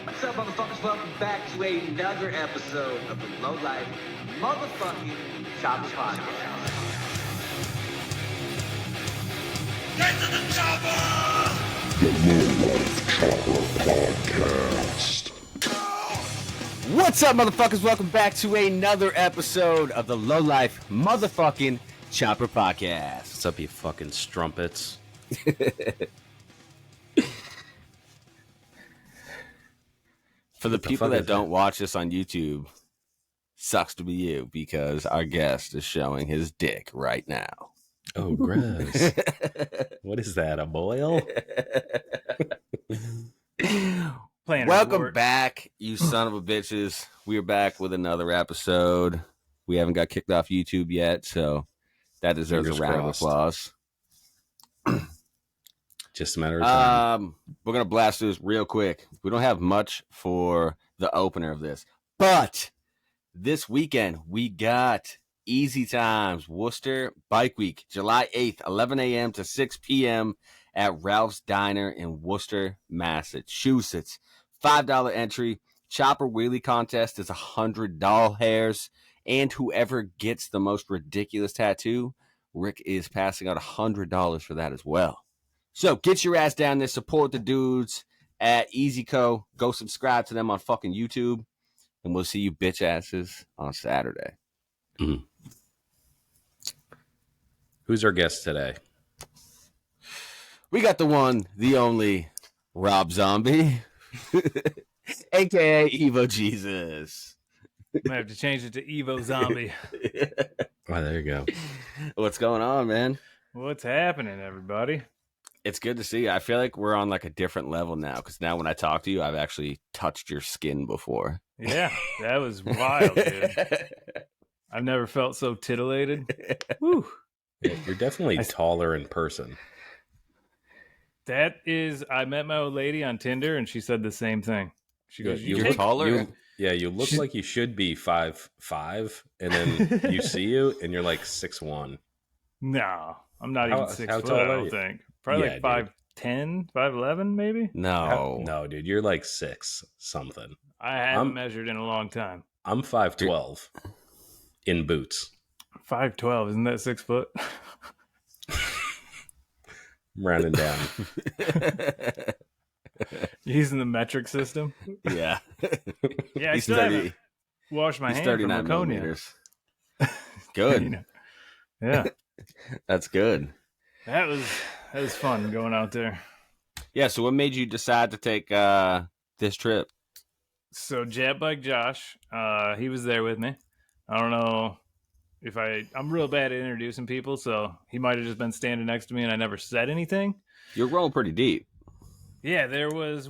What's up, motherfuckers? Welcome back to another episode of the Low Life Motherfucking Chopper Podcast. Get to the chopper! The Low Life Chopper Podcast. What's up, motherfuckers? Welcome back to another episode of the Low Life Motherfucking Chopper Podcast. What's up, you fucking strumpets? For the people that don't watch this on YouTube, sucks to be you because our guest is showing his dick right now. Oh, gross. What is that, a boil? Welcome back, you son of a bitches. We're back with another episode. We haven't got kicked off YouTube yet, so that deserves a round of applause. Just a matter of time. We're going to blast through this real quick. We don't have much for the opener of this, but this weekend we got Easy Times Worcester Bike Week, July 8th, 11 a.m. to 6 p.m. at Ralph's Diner in Worcester, Massachusetts. $5 entry. Chopper wheelie contest is $100, and whoever gets the most ridiculous tattoo, Rick is passing out $100 for that as well. So get your ass down there, support the dudes at EasyCo. Go subscribe to them on fucking YouTube, and we'll see you bitch asses on Saturday. Mm-hmm. Who's our guest today? We got the one, the only, Rob Zombie, a.k.a. Evo Jesus. Might have to change it to Evo Zombie. Oh, there you go. What's going on, man? What's happening, everybody? It's good to see you. I feel like we're on like a different level now because now when I talk to you, I've actually touched your skin before. Yeah, that was wild, dude. I've never felt so titillated. Woo. Yeah, you're definitely taller in person. That is, I met my old lady on Tinder, and she said the same thing. She goes, "You're taller." You look like you should be 5'5", and then you see you, and you're like 6'1". No, I'm not even 6 how foot. tall I are don't you? think. Probably Yeah, like 5'10", 5'11", maybe. No, dude, you're like 6 something. I haven't measured in a long time. I'm 5'12" in boots. 5'12", isn't that 6 foot? I'm rounding down. Using the metric system. Yeah. Yeah, I He's still 30. haven't washed my He's hand from 39 Laconia. millimeters. Good. You know. Yeah, That's good. that was fun going out there. Yeah. So, what made you decide to take this trip? So Jet Bike Josh, he was there with me. I don't know if I'm real bad at introducing people, so he might have just been standing next to me and I never said anything. You're rolling pretty deep. Yeah, there was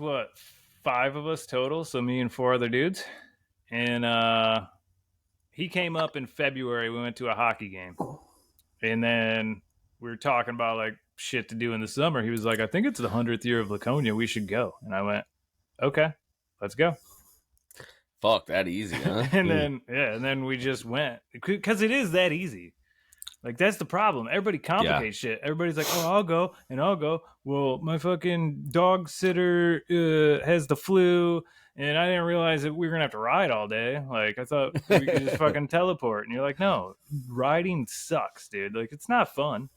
5 of us total, so me and 4 other dudes. And he came up in February. We went to a hockey game. And then we were talking about like shit to do in the summer. He was like, I think it's the 100th year of Laconia. We should go. And I went, okay, let's go. Fuck, that easy, huh? and then we just went because it is that easy. Like, that's the problem. Everybody complicates shit. Everybody's like, oh, I'll go. Well, my fucking dog sitter has the flu, and I didn't realize that we were going to have to ride all day. Like, I thought we could just fucking teleport. And you're like, no, riding sucks, dude. Like, it's not fun.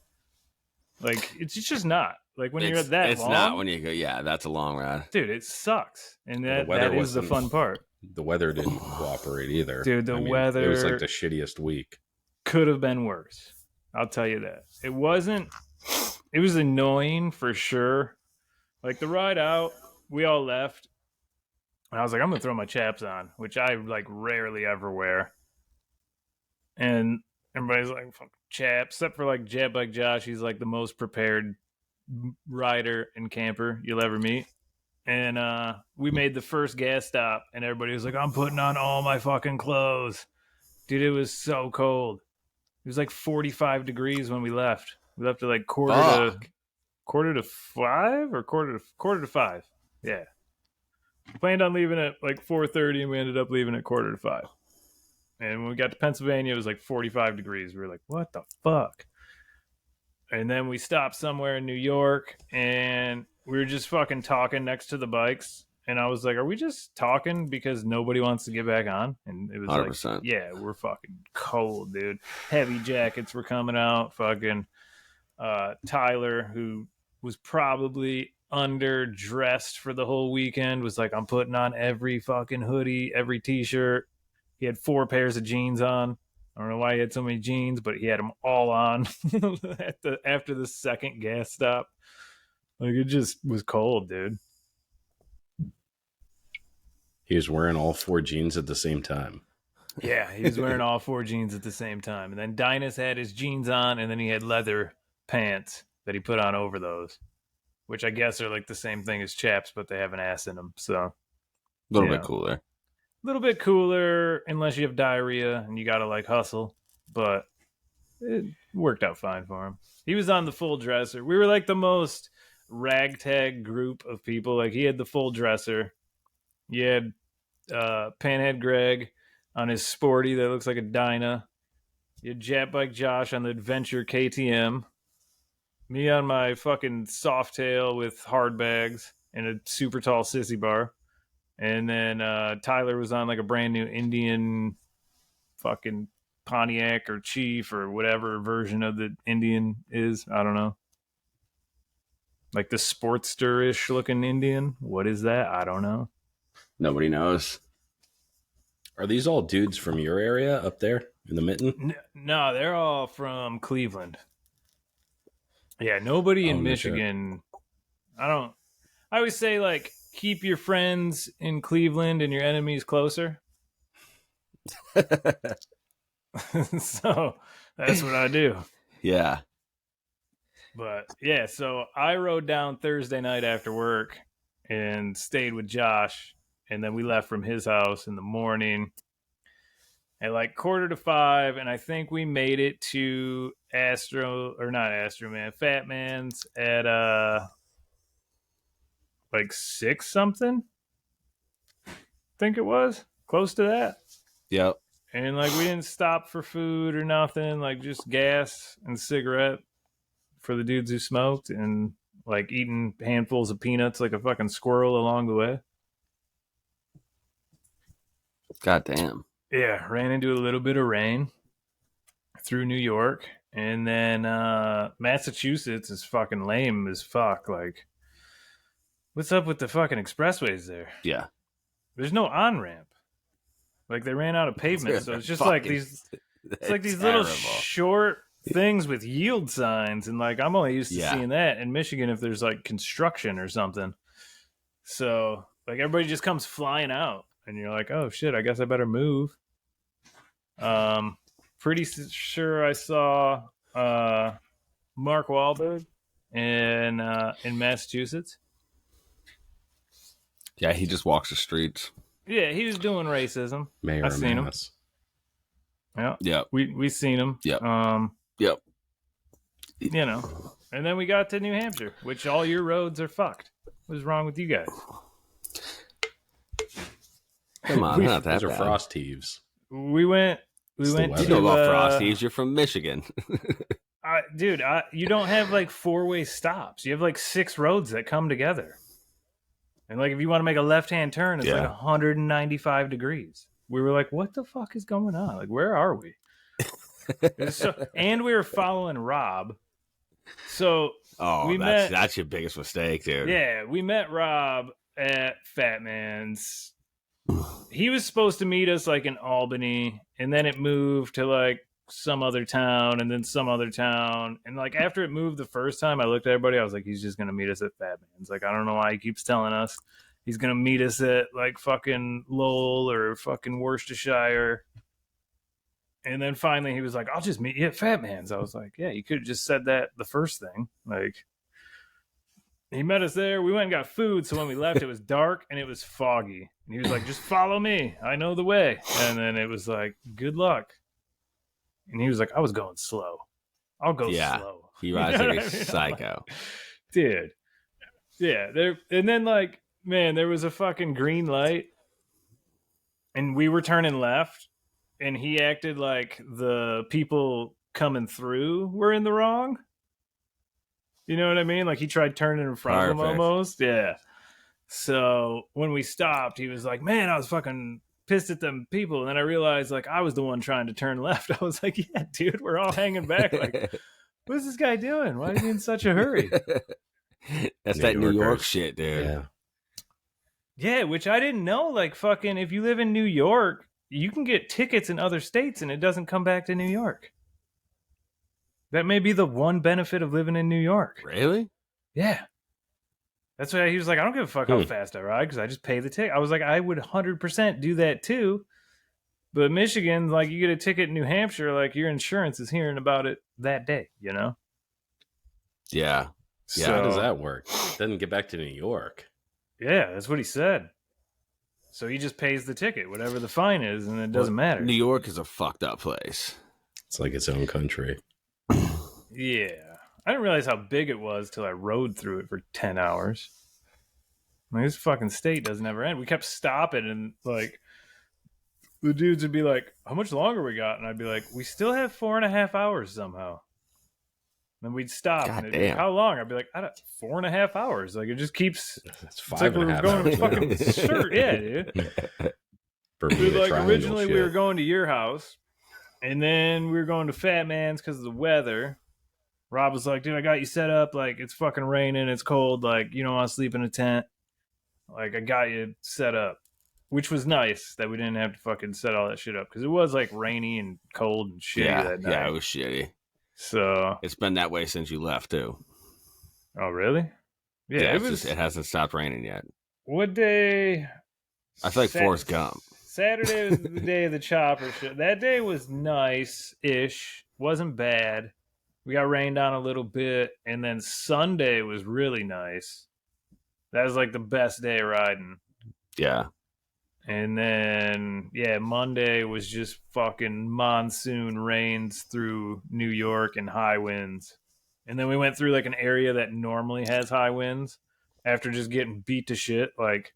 Like, it's just not. Like, when you're that it's long. not when you go, yeah, that's a long ride. Dude, it sucks. And that is the wasn't fun part. The weather didn't cooperate either. Dude, weather. It was like the shittiest week. Could have been worse. I'll tell you that. It was annoying for sure. Like, the ride out, we all left. And I was like, I'm going to throw my chaps on, which I like rarely ever wear. And everybody's like, fuck chaps, except for like Jet Bike Josh. He's like the most prepared rider and camper you'll ever meet. And we made the first gas stop, and everybody was like, I'm putting on all my fucking clothes. Dude, it was so cold. It was like 45 degrees when we left. We left at like quarter to 5 or quarter to 5. Yeah. Planned on leaving at like 4:30, and we ended up leaving at quarter to 5. And when we got to Pennsylvania, it was like 45 degrees. We were like, what the fuck? And then we stopped somewhere in New York, and we were just fucking talking next to the bikes. And I was like, are we just talking because nobody wants to get back on? And it was 100%. like, yeah, we're fucking cold, dude. Heavy jackets were coming out. Fucking Tyler, who was probably underdressed for the whole weekend, was like, I'm putting on every fucking hoodie, every t-shirt. He had 4 pairs of jeans on. I don't know why he had so many jeans, but he had them all on after the second gas stop. Like, it just was cold, dude. He was wearing all 4 jeans at the same time. Yeah, he was wearing all 4 jeans at the same time. And then Dynas had his jeans on, and then he had leather pants that he put on over those, which I guess are like the same thing as chaps, but they have an ass in them. So A little bit cooler. a little bit cooler, unless you have diarrhea and you got to like hustle. But it worked out fine for him. He was on the full dresser. We were like the most ragtag group of people. Like, he had the full dresser. You had Panhead Greg on his sporty that looks like a Dyna. You had Jet Bike Josh on the Adventure KTM. Me on my fucking Softail with hard bags and a super tall sissy bar. And then Tyler was on like a brand new Indian fucking Pontiac or Chief or whatever version of the Indian is. I don't know. Like the Sportster-ish looking Indian. What is that? I don't know. Nobody knows. Are these all dudes from your area up there in the mitten? No, they're all from Cleveland. Yeah, nobody in no shit. Michigan. I always say, like, keep your friends in Cleveland and your enemies closer. So that's what I do. Yeah. But yeah, so I rode down Thursday night after work and stayed with Josh. And then we left from his house in the morning at like 4:45. And I think we made it to Fat Man's at like 6 something. I think it was close to that. Yep. And like, we didn't stop for food or nothing, like just gas and cigarette for the dudes who smoked, and like eating handfuls of peanuts like a fucking squirrel along the way. God damn. Yeah, ran into a little bit of rain through New York, and then Massachusetts is fucking lame as fuck. Like, what's up with the fucking expressways there? Yeah. There's no on-ramp. Like, they ran out of pavement, so it's just like these. It's like these little short things with yield signs, and like, I'm only used to seeing that in Michigan if there's like construction or something. So like, everybody just comes flying out, and you're like, oh shit, I guess I better move. Pretty sure I saw Mark Wahlberg in Massachusetts. Yeah, he just walks the streets. Yeah, he was doing racism. Mayor I seen him. Mass. Yeah, Yep. we seen him. Yep. You know, and then we got to New Hampshire, which all your roads are fucked. What's wrong with you guys? Come on, not that Those are bad. frost heaves. We went It's the to weather. You know about Frosties. You're from Michigan. dude, you don't have like 4-way stops. You have like 6 roads that come together. And like, if you want to make a left-hand turn, it's like 195 degrees. We were like, what the fuck is going on? Like, where are we? And we were following Rob. So that's your biggest mistake, dude. yeah, we met Rob at Fat Man's. He was supposed to meet us like in Albany, and then it moved to like some other town, and then some other town. And like, after it moved the first time, I looked at everybody. I was like, he's just gonna meet us at Fat Man's. Like, I don't know why he keeps telling us he's gonna meet us at like fucking Lowell or fucking Worcestershire. And then finally he was like, I'll just meet you at Fat Man's. I was like, yeah, you could have just said that the first thing. Like, he met us there. We went and got food. So when we left, it was dark and it was foggy. And he was like, just follow me. I know the way. And then it was like, good luck. And he was like, I was going slow. I'll go slow. He rides like a psycho. Dude. Yeah. And then like, man, there was a fucking green light. And we were turning left. And he acted like the people coming through were in the wrong. You know what I mean? Like, he tried turning in front of him almost. Yeah. So when we stopped, he was like, man, I was fucking pissed at them people. And then I realized like I was the one trying to turn left. I was like, yeah, dude, we're all hanging back. Like, what is this guy doing? Why is he in such a hurry? That's New that New York Yorkers. shit, dude. Yeah. Yeah, which I didn't know. Like, fucking, if you live in New York, you can get tickets in other states and it doesn't come back to New York. That may be the one benefit of living in New York. Really? Yeah. That's why he was like, I don't give a fuck how fast I ride because I just pay the ticket. I was like, I would 100% do that too. But Michigan, like, you get a ticket in New Hampshire, like, your insurance is hearing about it that day, you know? Yeah. Yeah. How does that work? Doesn't get back to New York. Yeah, that's what he said. So he just pays the ticket, whatever the fine is, and it doesn't matter. New York is a fucked up place. It's like its own country. Yeah. I didn't realize how big it was till I rode through it for 10 hours. I mean, this fucking state doesn't ever end. We kept stopping, and, like, the dudes would be like, how much longer we got? And I'd be like, we still have 4.5 hours somehow. Then we'd stop. God And it'd be like, damn. how long? I'd be like, 4.5 hours. Like, it just keeps... That's It's like we were going to fucking... Sure, yeah, dude. Dude, like, originally we were going to your house, and then we were going to Fat Man's because of the weather. Rob was like, dude, I got you set up. Like, it's fucking raining. It's cold. Like, you don't want to sleep in a tent. Like, I got you set up. Which was nice that we didn't have to fucking set all that shit up. Because it was, like, rainy and cold and shitty that night. Yeah, it was shitty. So... It's been that way since you left, too. Oh, really? Yeah, it was... It hasn't stopped raining yet. What day? I feel like Forrest Gump. Saturday was the day of the chopper show. That day was nice-ish. Wasn't bad. We got rained on a little bit. And then Sunday was really nice. That was like the best day riding. Yeah. And then, yeah, Monday was just fucking monsoon rains through New York and high winds. And then we went through like an area that normally has high winds after just getting beat to shit. Like,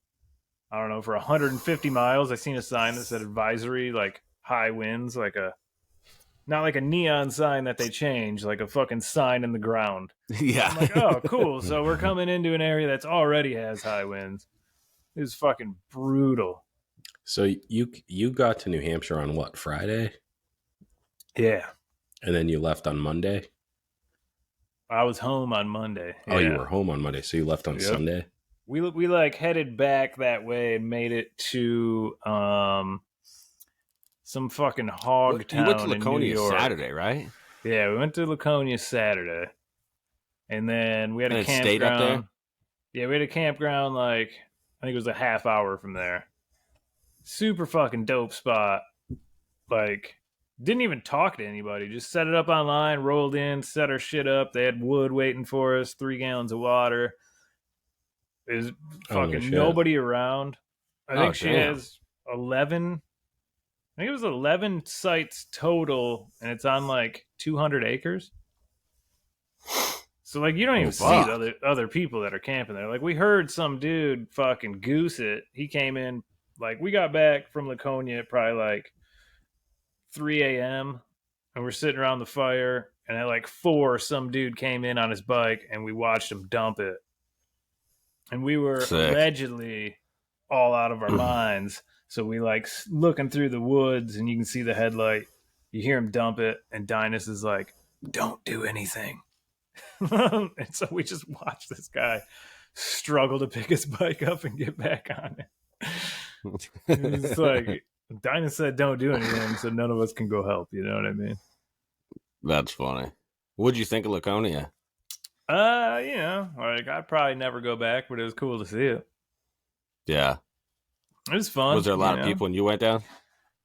I don't know, for 150 miles, I seen a sign that said advisory, like high winds, like a, not like a neon sign that they change, like a fucking sign in the ground. Yeah. I'm like, oh, cool. So we're coming into an area that's already has high winds. It was fucking brutal. So you got to New Hampshire on what, Friday? Yeah. And then you left on Monday? I was home on Monday. Oh, you Yeah. were home on Monday, so you left on Yep. Sunday? We like headed back that way and made it to some fucking hog town You went to in New Laconia York. Saturday, right? Yeah, we went to Laconia Saturday, and then we had a And then stayed up campground. Yeah, we had a campground like I think it was a half hour from there. Super fucking dope spot. Like, didn't even talk to anybody. Just set it up online, rolled in, set our shit up. They had wood waiting for us, 3 gallons of water. There's fucking shit. nobody around. I think she damn. has 11. I think it was 11 sites total, and it's on like 200 acres. So like you don't even see fuck. the other people that are camping there. Like we heard some dude fucking goose it. He came in like we got back from Laconia at probably like 3 a.m. and we're sitting around the fire, and at like 4 some dude came in on his bike and we watched him dump it. And we were Sick. allegedly all out of our minds. So we like looking through the woods, and you can see the headlight. You hear him dump it, and Dynas is like, "Don't do anything." And so we just watched this guy struggle to pick his bike up and get back on it. It's like Dynas said, "Don't do anything," so none of us can go help. You know what I mean? That's funny. What'd you think of Laconia? You know, like I'd probably never go back, but it was cool to see it. Yeah. It was fun. Was there a lot you of know? people when you went down?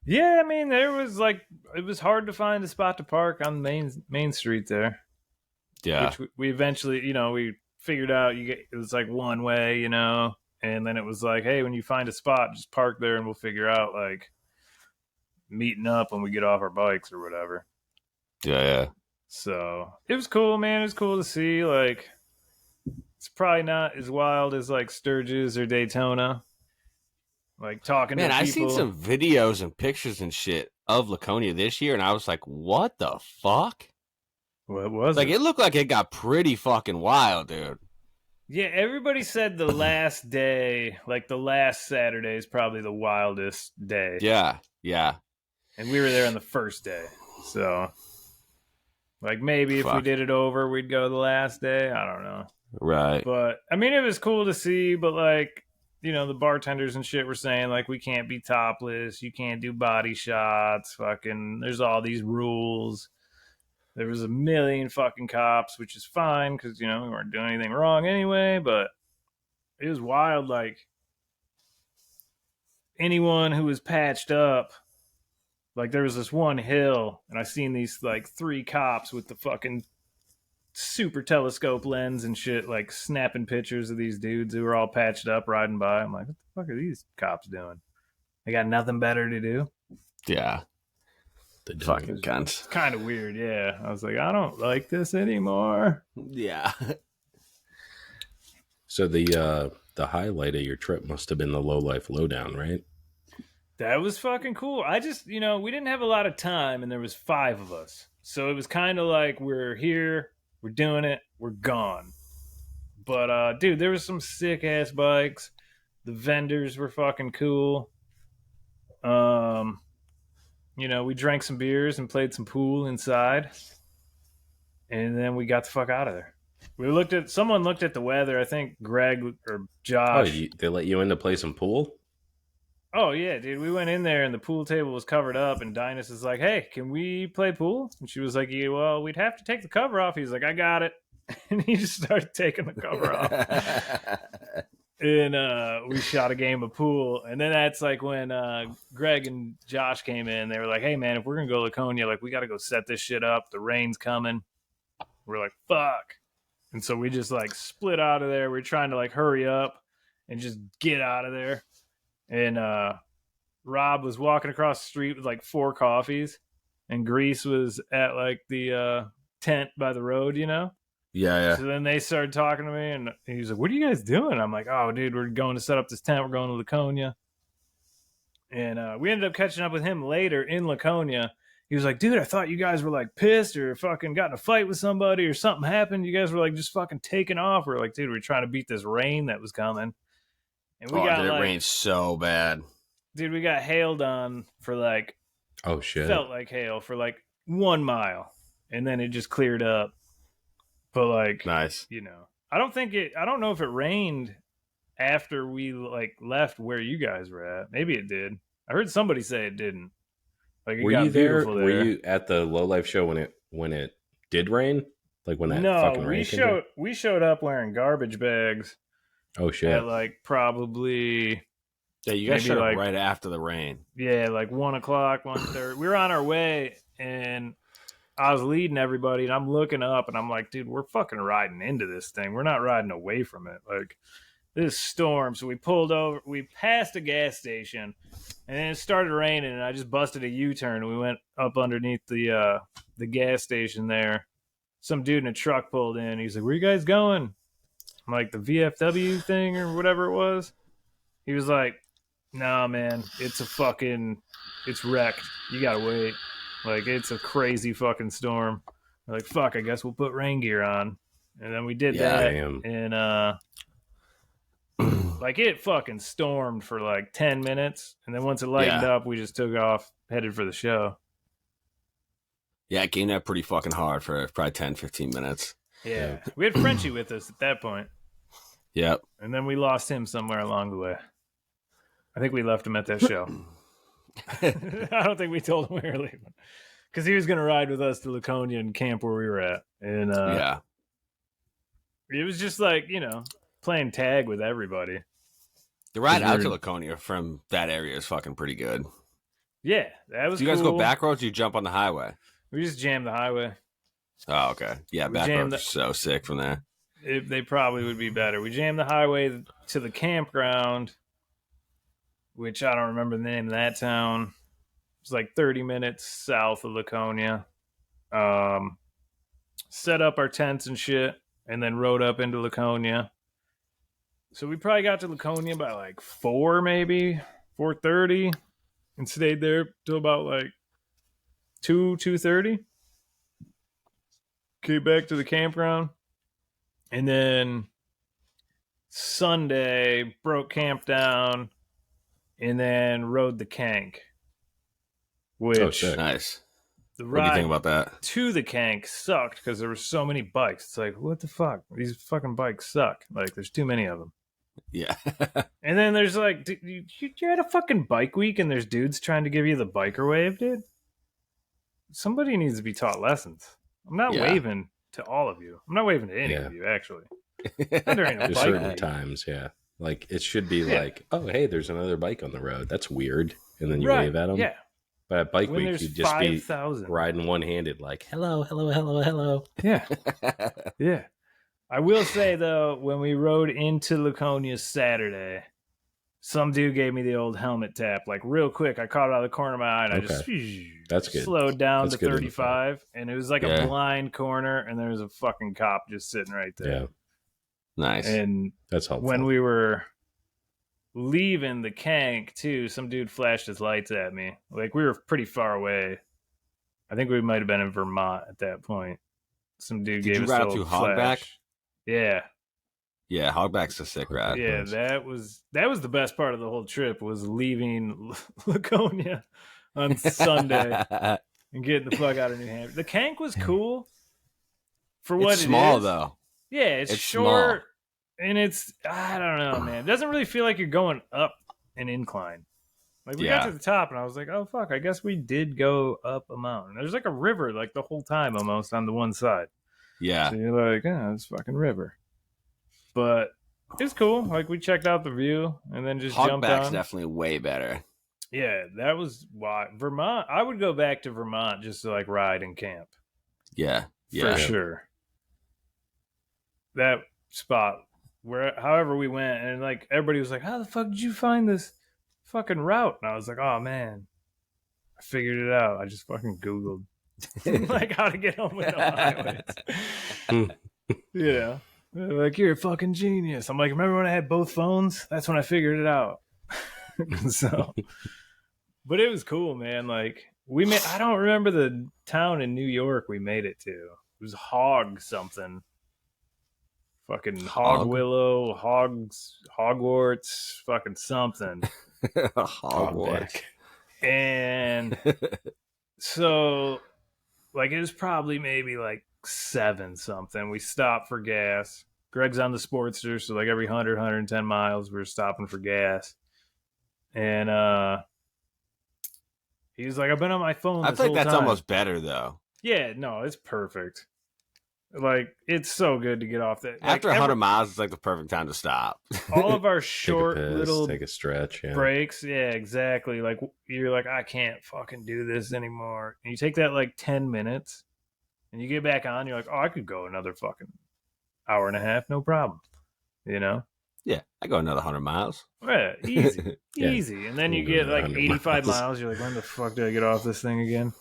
Yeah, I mean, there was like it was hard to find a spot to park on the main street there. Yeah. Which we eventually, you know, we figured out it was like one way, you know, and then it was like, hey, when you find a spot, just park there, and we'll figure out like meeting up when we get off our bikes or whatever. Yeah. So it was cool, man. It was cool to see. Like, it's probably not as wild as like Sturgis or Daytona. Like talking Man, to I people. seen some videos and pictures and shit of Laconia this year, and I was like, what the fuck? What was Like, it? it looked like it got pretty fucking wild, dude. Yeah, everybody said the last day, like the last Saturday, is probably the wildest day. Yeah. And we were there on the first day. So, like, maybe if we Fuck. did it over, we'd go the last day. I don't know. Right. But, I mean, it was cool to see, but, like, you know, the bartenders and shit were saying, like, we can't be topless. You can't do body shots. Fucking, there's all these rules. There was a million fucking cops, which is fine because, you know, we weren't doing anything wrong anyway. But it was wild. Like, anyone who was patched up, like, there was this one hill, and I seen these, like, 3 cops with the fucking super telescope lens and shit, like, snapping pictures of these dudes who were all patched up riding by. I'm like, what the fuck are these cops doing? They got nothing better to do? Yeah. The Fucking cunts. It's kind of weird, yeah. I was like, I don't like this anymore. Yeah. So the highlight of your trip must have been the low life lowdown, right? That was fucking cool. I just, you know, we didn't have a lot of time, and there was 5 of us. So it was kind of like, we're here, we're doing it, we're gone. But, dude, there was some sick-ass bikes. The vendors were fucking cool. You know, we drank some beers and played some pool inside. And then we got the fuck out of there. Someone looked at the weather. I think Greg or Oh, Josh. they let you in to play some pool? Oh, yeah, dude. We went in there and the pool table was covered up. And Dynas is like, hey, can we play pool? And she was like, yeah, well, we'd have to take the cover off. He's like, I got it. And he just started taking the cover off. And we shot a game of pool. And then that's like when Greg and Josh came in. They were like, hey, man, if we're going to go Laconia, like, we got to go set this shit up. The rain's coming. We're like, fuck. And so we just, like, split out of there. We're trying to, like, hurry up and just get out of there. And Rob was walking across the street with, like, 4 coffees. And Grease was at, like, the tent by the road, you know? Yeah. So then they started talking to me, and he's like, what are you guys doing? I'm like, oh, dude, we're going to set up this tent. We're going to Laconia. And we ended up catching up with him later in Laconia. He was like, dude, I thought you guys were, like, pissed or fucking got in a fight with somebody or something happened. You guys were, like, just fucking taking off. We're like, dude, we're trying to beat this rain that was coming. And we got, dude, like, it rained so bad. Dude, we got hailed on for, like, Oh, shit. felt like hail for, like, 1 mile. And then it just cleared up. But, like, Nice. you know, I don't know if it rained after we, like, left where you guys were at. Maybe it did. I heard somebody say it didn't. Like, it Were got you there? beautiful there. Were you at the low life show when it did rain? Like when that No, fucking rain came down? we showed up wearing garbage bags Oh shit. at, like, probably, Yeah, you guys maybe, showed up like, right after the rain. yeah, like 1 o'clock, 1:30. We were on our way, and I was leading everybody, and I'm looking up, and I'm like, dude, we're fucking riding into this thing. We're not riding away from it. Like, this storm. So we pulled over. We passed a gas station, and then it started raining, and I just busted a U-turn, and we went up underneath the gas station there. Some dude in a truck pulled in. He's like, where you guys going? I'm like, the VFW thing or whatever it was. He was like, nah, man, it's wrecked. You gotta wait. Like, it's a crazy fucking storm. We're like, fuck, I guess we'll put rain gear on. And then we did that. Damn. And, like, it fucking stormed for, like, 10 minutes. And then once it lightened up, we just took off, headed for the show. Yeah, it came out pretty fucking hard for probably 10, 15 minutes. Yeah. We had Frenchie with us at that point. Yep. And then we lost him somewhere along the way. I think we left him at that show. I don't think we told him we were leaving. Because he was going to ride with us to Laconia and camp where we were at. And Yeah. it was just like, you know, playing tag with everybody. The ride out to Laconia from that area is fucking pretty good. Yeah, that was Do you guys cool. go back roads or you jump on the highway? We just jammed the highway. Oh, okay. Yeah, We back jammed roads are so sick from there. They probably would be better. We jammed the highway to the campground, which I don't remember the name of that town. It's like 30 minutes south of Laconia. Set up our tents and shit, and then rode up into Laconia. So we probably got to Laconia by like 4, maybe 4:30, and stayed there till about like 2:30. Came back to the campground, and then Sunday, broke camp down, and then rode the Kank. Which sick. Nice. the What do you ride think about that? to the Kank sucked because there were so many bikes. It's like, what the fuck? These fucking bikes suck. Like, there's too many of them. Yeah. And then there's like, dude, you're at a fucking bike week and there's dudes trying to give you the biker wave, dude. Somebody needs to be taught lessons. I'm not Yeah. waving to all of you. I'm not waving to any Yeah. of you, actually. Not during a There's bike certain week. times, yeah. Like it should be Yeah. like, oh, hey, there's another bike on the road. That's weird. And then you Right, wave at them. yeah. But at bike When week, there's you'd just be 5,000. riding one-handed, like, hello, hello, hello, hello. Yeah. Yeah. I will say, though, when we rode into Laconia Saturday, some dude gave me the old helmet tap. Like, real quick, I caught it out of the corner of my eye, and I just That's good. slowed down That's to good 35, and it was like Yeah. a blind corner, and there was a fucking cop just sitting right there. Yeah, Nice. And that's helpful. when we were leaving the Kank, too, some dude flashed his lights at me. Like, we were pretty far away. I think we might have been in Vermont at that point. Some dude Did gave you us ride the up to old Hogback? flash. Yeah. Yeah, Hogback's a sick ride. Yeah, nice. that was the best part of the whole trip was leaving Laconia on Sunday and getting the fuck out of New Hampshire. The Kank was cool for what It's it small is. though. Yeah, it's short and it's I don't know, man. It doesn't really feel like you're going up an incline. Like we got Yeah. to the top and I was like, oh fuck, I guess we did go up a mountain. There's like a river like the whole time almost on the one side. Yeah. So you're like, oh, it's fucking river. But it's cool. Like we checked out the view and then just jumped Hogback's on. definitely way better. Yeah, that was why Vermont. I would go back to Vermont just to like ride and camp Yeah. Yeah. for sure. That spot where, however we went, and like everybody was like, "How the fuck did you find this fucking route?" And I was like, "Oh man, I figured it out. I just fucking Googled like how to get home with the highways." Yeah. They're like, you're a fucking genius. I'm like, remember when I had both phones? That's when I figured it out. So, but it was cool, man. Like we made, I don't remember the town in New York we made it to. It was Hog something. Fucking Hog Willow, Hogwarts, fucking something. Hogwarts. And so, like, it was probably maybe like 7 something. We stopped for gas. Greg's on the Sportster, so like every 110 miles, we were stopping for gas. And he was like, I've been on my phone I this think whole that's time. almost better though. Yeah, no, it's perfect. Like, it's so good to get off that. After like, 100 miles, it's like the perfect time to stop. all of our Take a short piss, little take a stretch. Yeah. breaks, yeah, exactly. Like, you're like, I can't fucking do this anymore. And you take that like 10 minutes and you get back on, you're like, oh, I could go another fucking hour and a half, no problem. You know? Yeah, I go another 100 miles. Yeah, easy. Yeah. Easy. And then you We'll go get like 100 85 miles. miles. You're like, when the fuck do I get off this thing again?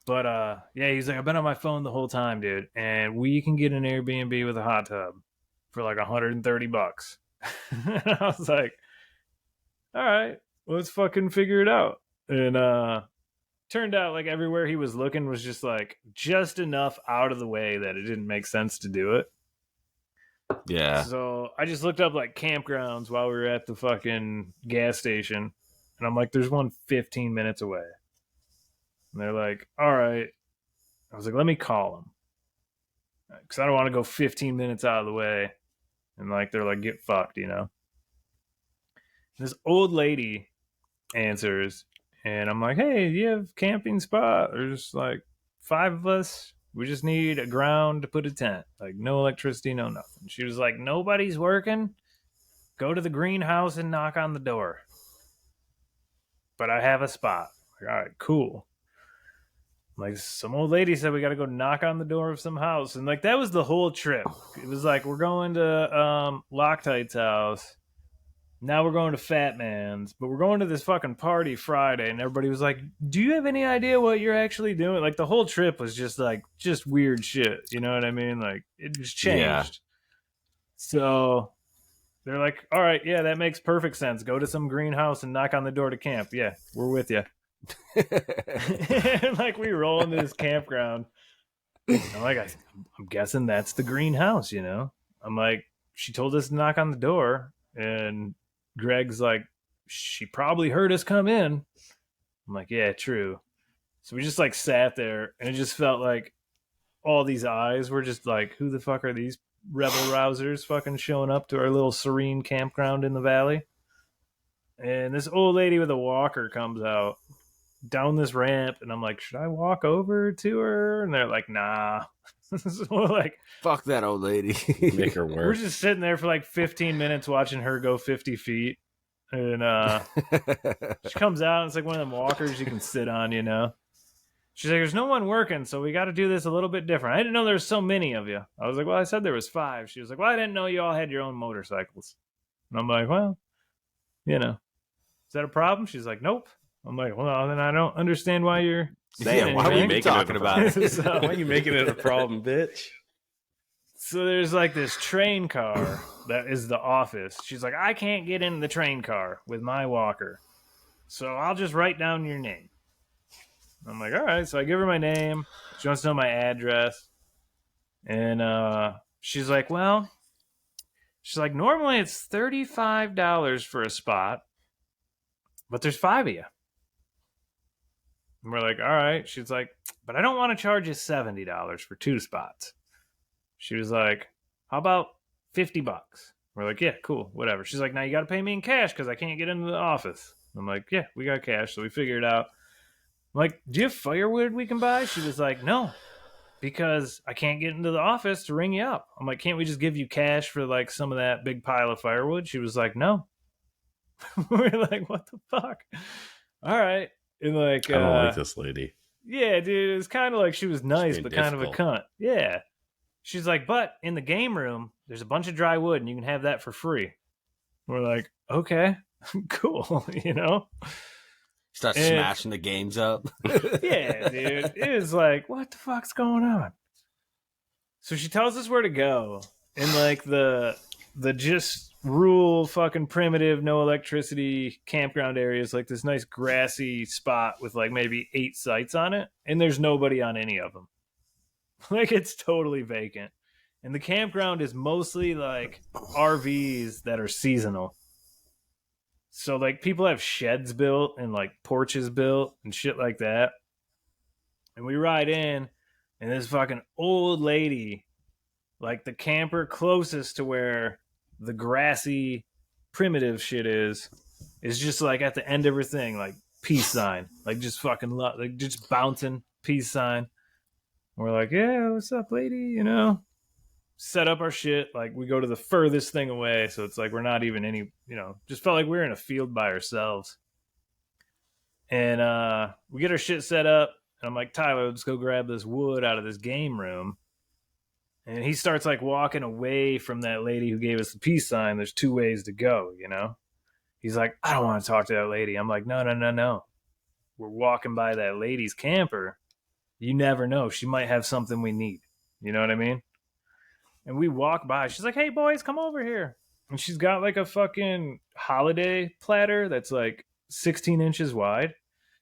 But yeah, he's like, I've been on my phone the whole time, dude. And we can get an Airbnb with a hot tub for like $130. I was like, all right, let's fucking figure it out. And turned out like everywhere he was looking was just like just enough out of the way that it didn't make sense to do it. Yeah. So I just looked up like campgrounds while we were at the fucking gas station. And I'm like, there's one 15 minutes away. And they're like, all right. I was like, let me call them. Because I don't want to go 15 minutes out of the way. And like, they're like, get fucked, you know? This old lady answers. And I'm like, hey, do you have camping spot? There's like 5 of us. We just need a ground to put a tent. Like, no electricity, no nothing. She was like, nobody's working. Go to the greenhouse and knock on the door. But I have a spot. Like, all right, cool. Like, some old lady said we got to go knock on the door of some house. And like, that was the whole trip. It was like, we're going to Loctite's house. Now we're going to Fat Man's, but we're going to this fucking party Friday. And everybody was like, do you have any idea what you're actually doing? Like, the whole trip was just like, just weird shit. You know what I mean? Like, it just changed. Yeah. So they're like, all right, yeah, that makes perfect sense. Go to some greenhouse and knock on the door to camp. Yeah, we're with you. And like, we roll into this campground. I'm like, I'm guessing that's the greenhouse, you know? I'm like, she told us to knock on the door, and Greg's like, she probably heard us come in. I'm like, yeah, true. So we just like sat there, and it just felt like all these eyes were just like, who the fuck are these rebel rousers fucking showing up to our little serene campground in the valley? And this old lady with a walker comes out down this ramp, and I'm like, should I walk over to her? And they're like, nah. So like, Fuck that old lady. Make her we're work. just sitting there for like 15 minutes watching her go 50 feet. And she comes out, and it's like one of them walkers you can sit on, you know? She's like, there's no one working, so we got to do this a little bit different. I didn't know there was so many of you. I was like, well, I said there was 5. She was like, well, I didn't know you all had your own motorcycles. And I'm like, well, you know, is that a problem? She's like, nope. I'm like, well, then I don't understand why you're saying why are we anything. talking about it? So, Why are you making it a problem, bitch? so there's like this train car that is the office. She's like, I can't get in the train car with my walker, so I'll just write down your name. I'm like, all right. So I give her my name. She wants to know my address. And she's like, well, normally it's $35 for a spot, but there's 5 of you. And we're like, all right. She's like, but I don't want to charge you $70 for 2 spots. She was like, how about $50? We're like, yeah, cool, whatever. She's like, now you got to pay me in cash because I can't get into the office. I'm like, yeah, we got cash. So we figured it out. I'm like, do you have firewood we can buy? She was like, no, because I can't get into the office to ring you up. I'm like, can't we just give you cash for like some of that big pile of firewood? She was like, no. We're like, what the fuck? All right. And like, I don't like this lady. yeah, dude, it was kind of like she was nice, being but kind of a difficult. cunt. Yeah. She's like, but in the game room, there's a bunch of dry wood and you can have that for free. We're like, okay, cool, you know? Start And- smashing the games up. Yeah, dude. It was like, what the fuck's going on? So she tells us where to go. And like the just rural fucking primitive, no electricity campground area is like this nice grassy spot with like maybe 8 sites on it. And there's nobody on any of them. Like it's totally vacant. And the campground is mostly like RVs that are seasonal. So like people have sheds built and like porches built and shit like that. And we ride in, and this fucking old lady, like the camper closest to where the grassy primitive shit is just like at the end of her thing, like peace sign, like just fucking like just bouncing peace sign. We're like, yeah, what's up, lady? You know, set up our shit. Like we go to the furthest thing away. So it's like, we're not even any, you know, just felt like we were in a field by ourselves. And we get our shit set up. And I'm like, Tyler, let's go grab this wood out of this game room. And he starts like walking away from that lady who gave us the peace sign. There's 2 ways to go, you know? He's like, I don't want to talk to that lady. I'm like, no. We're walking by that lady's camper. You never know. She might have something we need. You know what I mean? And we walk by. She's like, hey, boys, come over here. And she's got like a fucking holiday platter that's like 16 inches wide.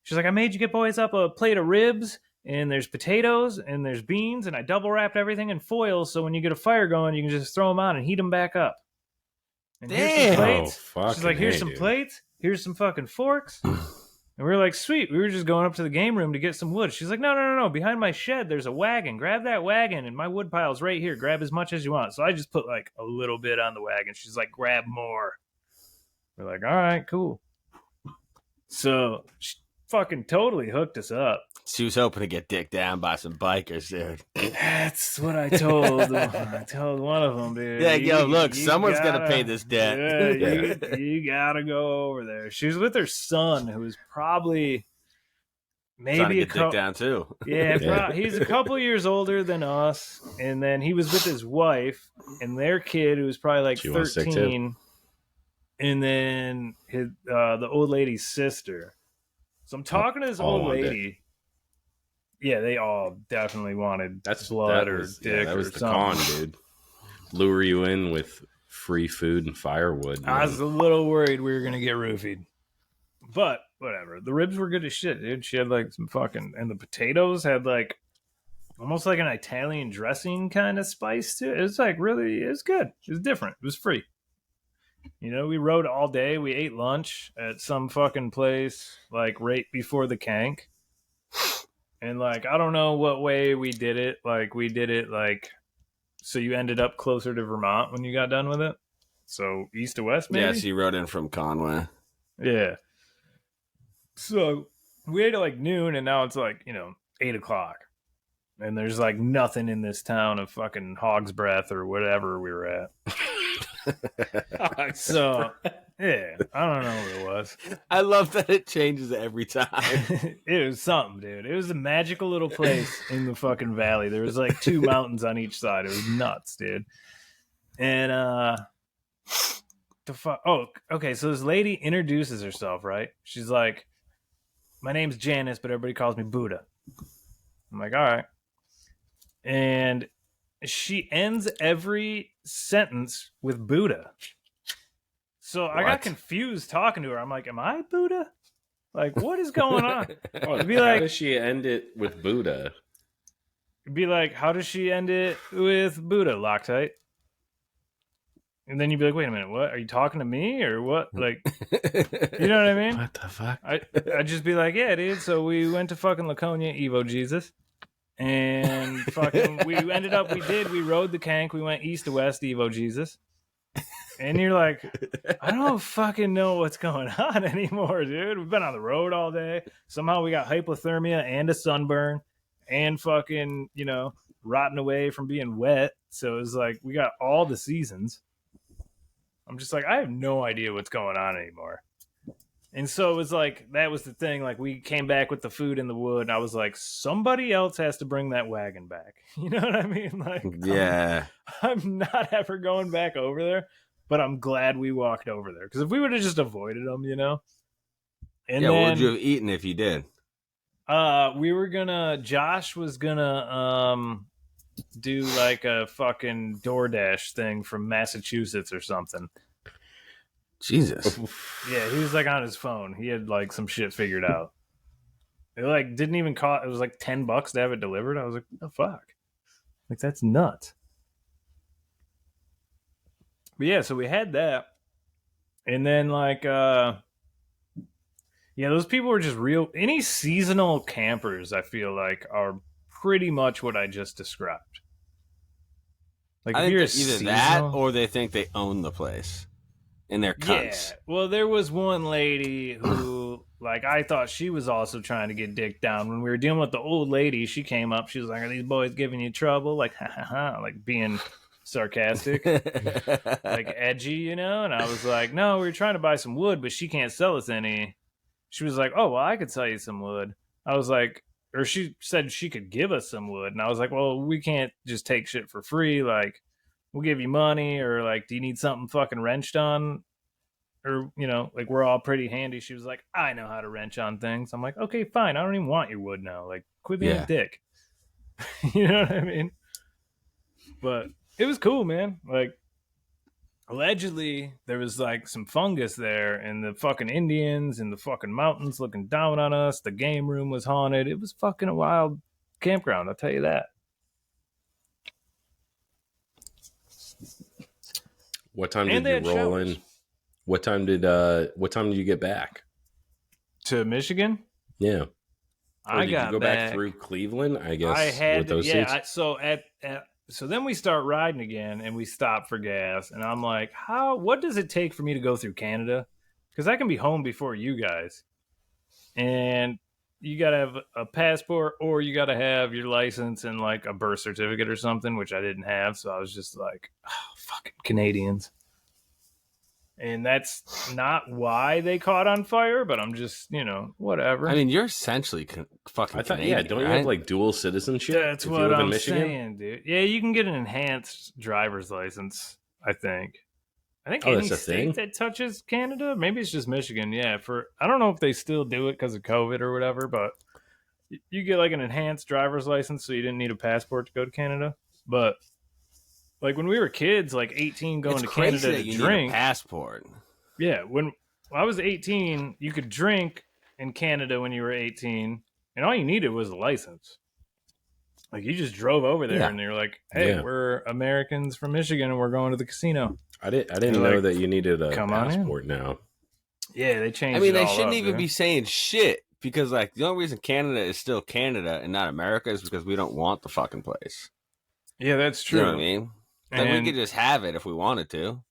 She's like, I made you get boys up a plate of ribs, and there's potatoes, and there's beans, and I double wrapped everything in foil so when you get a fire going, you can just throw them on and heat them back up. And here's some Damn. plates. Oh, She's like, here's some plates. Here's some fucking forks. And we were like, sweet. We were just going up to the game room to get some wood. She's like, no. Behind my shed, there's a wagon. Grab that wagon, and my wood pile's right here. Grab as much as you want. So I just put like a little bit on the wagon. She's like, grab more. We're like, all right, cool. So she fucking totally hooked us up. She was hoping to get dicked down by some bikers, dude. That's what I told them. I told one of them, dude. Yeah, yo, look, someone's gotta gonna pay this debt. Yeah, you gotta go over there. She was with her son, who was probably Trying to maybe get dicked down too. Yeah, Yeah. he's a couple years older than us, and then he was with his wife and their kid, who was probably like She was sick, too. 13, and then his the old lady's sister. So I'm talking to this All old wanted lady. Yeah, they all definitely wanted That's blood that or was, dick that was or the something. con, dude. Lure you in with free food and firewood. I was a little worried we were gonna get roofied, but whatever. The ribs were good as shit, dude. She had like some fucking, and the potatoes had like almost like an Italian dressing kind of spice to it. It was like really, it was good. It was different. It was free. You know, we rode all day. We ate lunch at some fucking place, like right before the Kank. And like, I don't know what way we did it. Like, we did it like, so you ended up closer to Vermont when you got done with it. So east to west, maybe? Yeah, so you rode in from Conway. Yeah. So we ate at like noon, and now it's like, 8 o'clock. And there's like nothing in this town of fucking Hog's Breath or whatever we were at. So, yeah, I don't know what it was. I love that it changes every time. It was something, dude. It was a magical little place in the fucking valley. There was like 2 mountains on each side. It was nuts, dude. And, oh, okay, so this lady introduces herself, right? She's like, my name's Janice, but everybody calls me Buddha. I'm like, all right. And she ends every sentence with Buddha. So I got confused talking to her. I'm like, am I Buddha? Like, what is going on? It'd be how like, does she end it with Buddha? It'd be like, how does she end it with Buddha, Loctite? And then you'd be like, wait a minute, what? Are you talking to me or what? Like, you know what I mean? What the fuck? I'd just be like, yeah, dude. So we went to fucking Laconia, Evo Jesus. And fucking, we rode the Kank. We went east to west, Evo Jesus. And you're like, I don't fucking know what's going on anymore, dude. We've been on the road all day. Somehow we got hypothermia and a sunburn and fucking, rotting away from being wet. So it was like, we got all the seasons. I'm just like, I have no idea what's going on anymore. And so it was like, that was the thing. Like, we came back with the food in the wood. And I was like, somebody else has to bring that wagon back. You know what I mean? Like, Yeah. I'm not ever going back over there, but I'm glad we walked over there. Because if we would have just avoided them, And yeah, then, what would you have eaten if you did? Josh was gonna do like a fucking DoorDash thing from Massachusetts or something. Jesus. Yeah, he was like on his phone. He had like some shit figured out. It like didn't even cost. It was like $10 to have it delivered. I was like, what the fuck? Like, that's nuts. But yeah, so we had that, and then like, those people were just real. Any seasonal campers, I feel like, are pretty much what I just described. Like, I if think you're that either that or they think they own the place. And they're cunts. Yeah. Well, there was one lady who, like, I thought she was also trying to get dick down. When we were dealing with the old lady, she came up. She was like, are these boys giving you trouble? Like, ha ha ha. Like, being sarcastic. Like, edgy, And I was like, no, we were trying to buy some wood, but she can't sell us any. She was like, oh, well, I could sell you some wood. I was like, or she said she could give us some wood. And I was like, well, we can't just take shit for free. Like, we'll give you money, or like, do you need something fucking wrenched on? Or, like, we're all pretty handy. She was like, I know how to wrench on things. I'm like, okay, fine. I don't even want your wood now. Like, quit being a dick. You know what I mean? But it was cool, man. Like, allegedly, there was like some fungus there, and the fucking Indians in the fucking mountains looking down on us. The game room was haunted. It was fucking a wild campground, I'll tell you that. What time And did they you had roll showers. in? What time did you get back? To Michigan? Yeah. Or I did got you go back through Cleveland, I guess, I had with those yeah. seats? So then we start riding again, and we stop for gas, and I'm like, what does it take for me to go through Canada? Because I can be home before you guys, and you got to have a passport, or you got to have your license and like a birth certificate or something, which I didn't have. So I was just like, fucking Canadians. And that's not why they caught on fire, but I'm just, whatever. I mean, you're essentially fucking I thought, Canadian, don't you right? have like dual citizenship? That's if you what live in I'm Michigan? saying, dude. Yeah, you can get an enhanced driver's license, I think. Oh, any that's a state thing? that touches Canada, maybe it's just Michigan. Yeah, I don't know if they still do it because of COVID or whatever, but you get like an enhanced driver's license, so you didn't need a passport to go to Canada. But like when we were kids, like 18, going to crazy Canada that to you drink. need a passport. Yeah, when I was 18, you could drink in Canada when you were 18, and all you needed was a license. Like you just drove over there and you're like, hey, we're Americans from Michigan and we're going to the casino. I didn't know that you needed a passport now. Yeah, they changed. I mean, it they all shouldn't up, even dude. be saying shit because, like, the only reason Canada is still Canada and not America is because we don't want the fucking place. Yeah, that's true. You know what I mean? Like, we could just have it if we wanted to.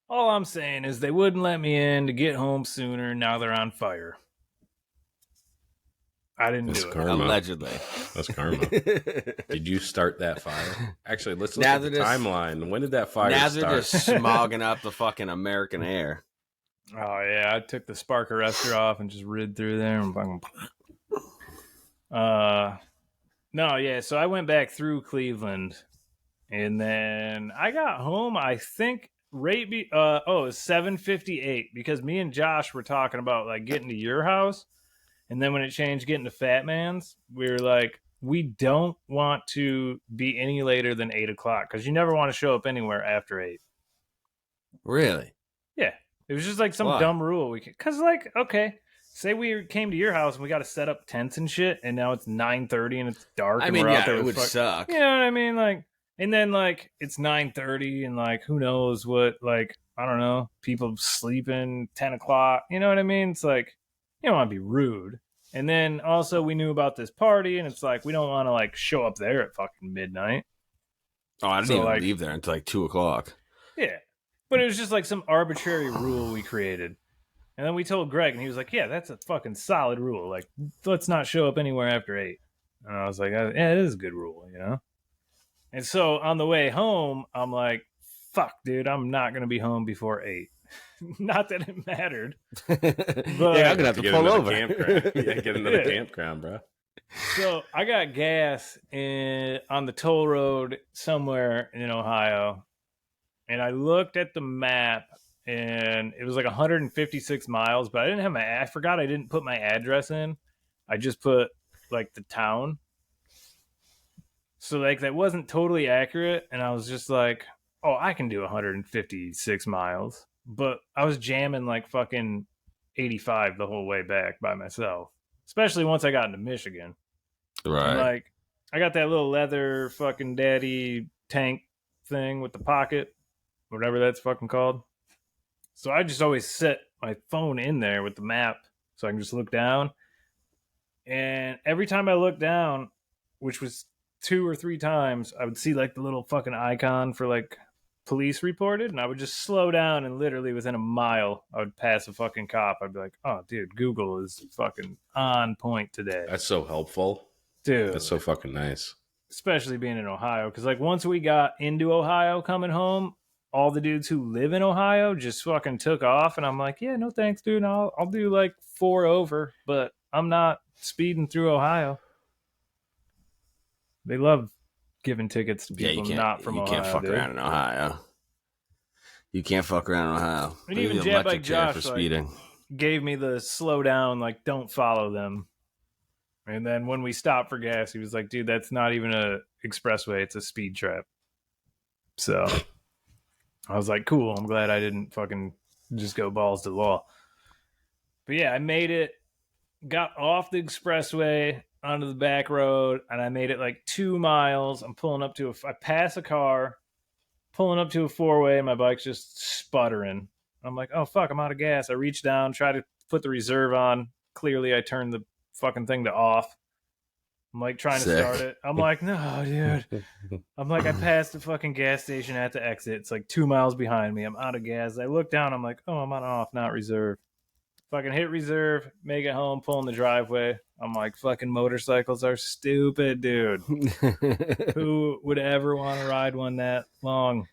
All I'm saying is they wouldn't let me in to get home sooner. Now they're on fire. I didn't do it. Karma. Allegedly. That's karma. Did you start that fire? Actually, let's look at the timeline. When did that fire start? Now they're just smogging up the fucking American air. Oh, yeah. I took the spark arrestor off and just rid through there. And no, yeah. So I went back through Cleveland. And then I got home, I think, it was 7:58 because me and Josh were talking about, like, getting to your house. And then when it changed getting to Fat Man's, we were like, we don't want to be any later than 8 o'clock because you never want to show up anywhere after 8. Really? Yeah. It was just like some dumb rule. Because, like, okay, say we came to your house and we got to set up tents and shit, and now it's 9:30 and it's dark. I and mean, we're out yeah, there it would suck. You know what I mean? Like, and then, like, it's 9:30 and, like, who knows what, like, I don't know, people sleeping 10 o'clock. You know what I mean? It's like, you don't want to be rude. And then also we knew about this party, and it's like, we don't want to, like, show up there at fucking midnight. Oh, I didn't even leave there until like 2 o'clock. Yeah. But it was just like some arbitrary rule we created. And then we told Greg, and he was like, yeah, that's a fucking solid rule. Like, let's not show up anywhere after 8. And I was like, yeah, it is a good rule, you know? And so on the way home, I'm like, fuck, dude, I'm not going to be home before 8. Not that it mattered. But yeah, I'm going to have to pull over. Get into the campground, bro. So I got gas on the toll road somewhere in Ohio. And I looked at the map, and it was like 156 miles, but I forgot I didn't put my address in. I just put, like, the town. So, like, that wasn't totally accurate, and I was just like, oh, I can do 156 miles. But I was jamming, like, fucking 85 the whole way back by myself, especially once I got into Michigan. Right. And, like, I got that little leather fucking daddy tank thing with the pocket, whatever that's fucking called. So I just always set my phone in there with the map so I can just look down. And every time I looked down, which was 2 or 3 times, I would see, like, the little fucking icon for, like, police reported, and I would just slow down, and literally within a mile, I would pass a fucking cop. I'd be like, oh, dude, Google is fucking on point today. That's so helpful. Dude. That's so fucking nice. Especially being in Ohio, because, like, once we got into Ohio coming home, all the dudes who live in Ohio just fucking took off, and I'm like, yeah, no thanks, dude. I'll do, like, 4 over, but I'm not speeding through Ohio. They love giving tickets to people not from Ohio. You can't fuck around in Ohio. You can't fuck around in Ohio. And even Jet like Josh for speeding. Like, gave me the slow down, like, don't follow them. And then when we stopped for gas, he was like, dude, that's not even a expressway. It's a speed trap. So I was like, cool. I'm glad I didn't fucking just go balls to the wall. But yeah, I made it, got off the expressway onto the back road, and I made it like 2 miles. I'm pulling up to I pass a car, pulling up to a 4-way, and my bike's just sputtering. I'm like, oh, fuck, I'm out of gas. I reach down, try to put the reserve on. Clearly, I turned the fucking thing to off. I'm like trying to start it. I'm like, no, dude. I'm like, I passed the fucking gas station at the exit. It's like 2 miles behind me. I'm out of gas. I look down. I'm like, oh, I'm on off, not reserve. Fucking hit reserve, make it home, pull in the driveway. I'm like, fucking motorcycles are stupid, dude. Who would ever want to ride one that long?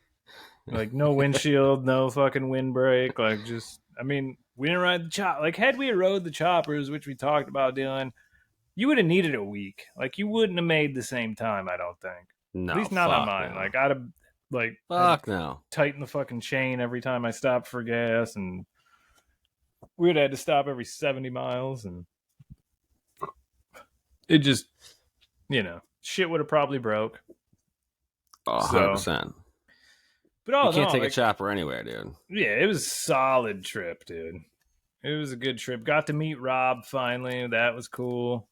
Like, no windshield, no fucking windbreak. Like, just, I mean, we didn't ride the chop. Like, had we rode the choppers, which we talked about doing, you would have needed a week. Like, you wouldn't have made the same time, I don't think. No, at least not on mine. No. Like, I'd have, like, tighten the fucking chain every time I stopped for gas, and we would have had to stop every 70 miles, and it just, shit would have probably broke. Oh, 100%. But you can't take a chopper anywhere, dude. Yeah, it was a solid trip, dude. It was a good trip. Got to meet Rob finally. That was cool.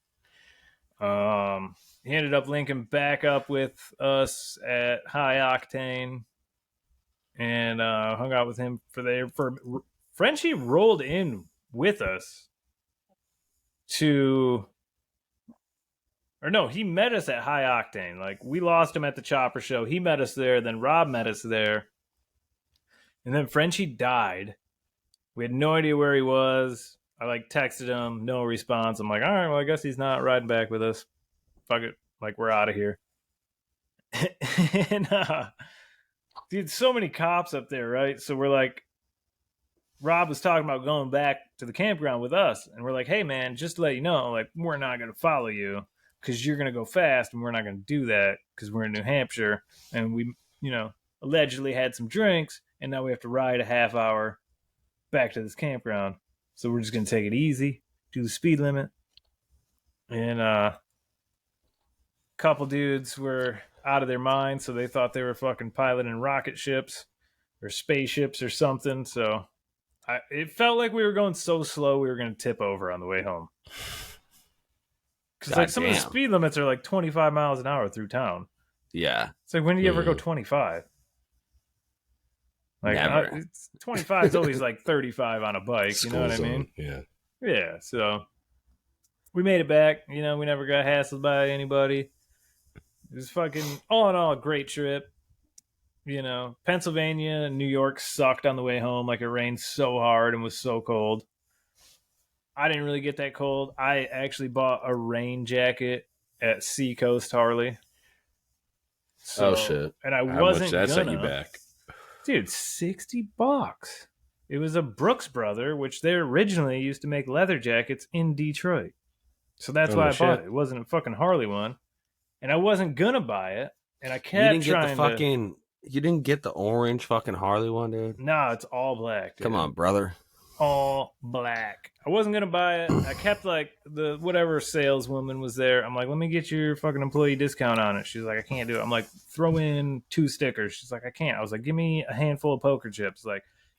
he ended up linking back up with us at High Octane and hung out with him for Frenchie rolled in with us he met us at High Octane. Like, we lost him at the Chopper show. He met us there. Then Rob met us there. And then Frenchie died. We had no idea where he was. I texted him, no response. I'm like, all right, well, I guess he's not riding back with us. Fuck it. We're out of here. And dude, so many cops up there, right? So we're like, Rob was talking about going back to the campground with us. And we're like, hey man, just to let you know, we're not going to follow you because you're going to go fast, and we're not going to do that because we're in New Hampshire. And we, allegedly had some drinks, and now we have to ride a half hour back to this campground. So we're just going to take it easy, do the speed limit. And a couple dudes were out of their minds, so they thought they were fucking piloting rocket ships or spaceships or something. So it felt like we were going so slow we were going to tip over on the way home. Because some of the speed limits are 25 miles an hour through town. Yeah. It's when do you ever go 25? Never. 25 is always 35 on a bike. School You know what zone. I mean? Yeah. Yeah. So we made it back. We never got hassled by anybody. It was fucking, all in all, a great trip. Pennsylvania and New York sucked on the way home. It rained so hard and was so cold. I didn't really get that cold. I actually bought a rain jacket at Seacoast Harley. Oh shit! And I How wasn't much that set gonna. you back? Dude, $60. It was a Brooks Brother, which they originally used to make leather jackets in Detroit. So that's why I bought it. It wasn't a fucking Harley one. And I wasn't gonna buy it. And I kept You didn't get the orange fucking Harley one, dude? No, it's all black, dude. Come on, brother. All black. I wasn't gonna buy it. I kept the whatever saleswoman was there. I'm like, let me get your fucking employee discount on it. She's like, I can't do it. I'm like, throw in 2 stickers. She's like, I can't. I was like, give me a handful of poker chips.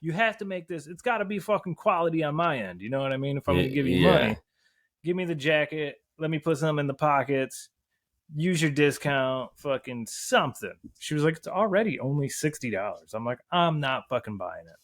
You have to make this. It's got to be fucking quality on my end. You know what I mean? If I'm gonna give you money, give me the jacket. Let me put some in the pockets. Use your discount. Fucking something. She was like, it's already only $60. I'm like, I'm not fucking buying it.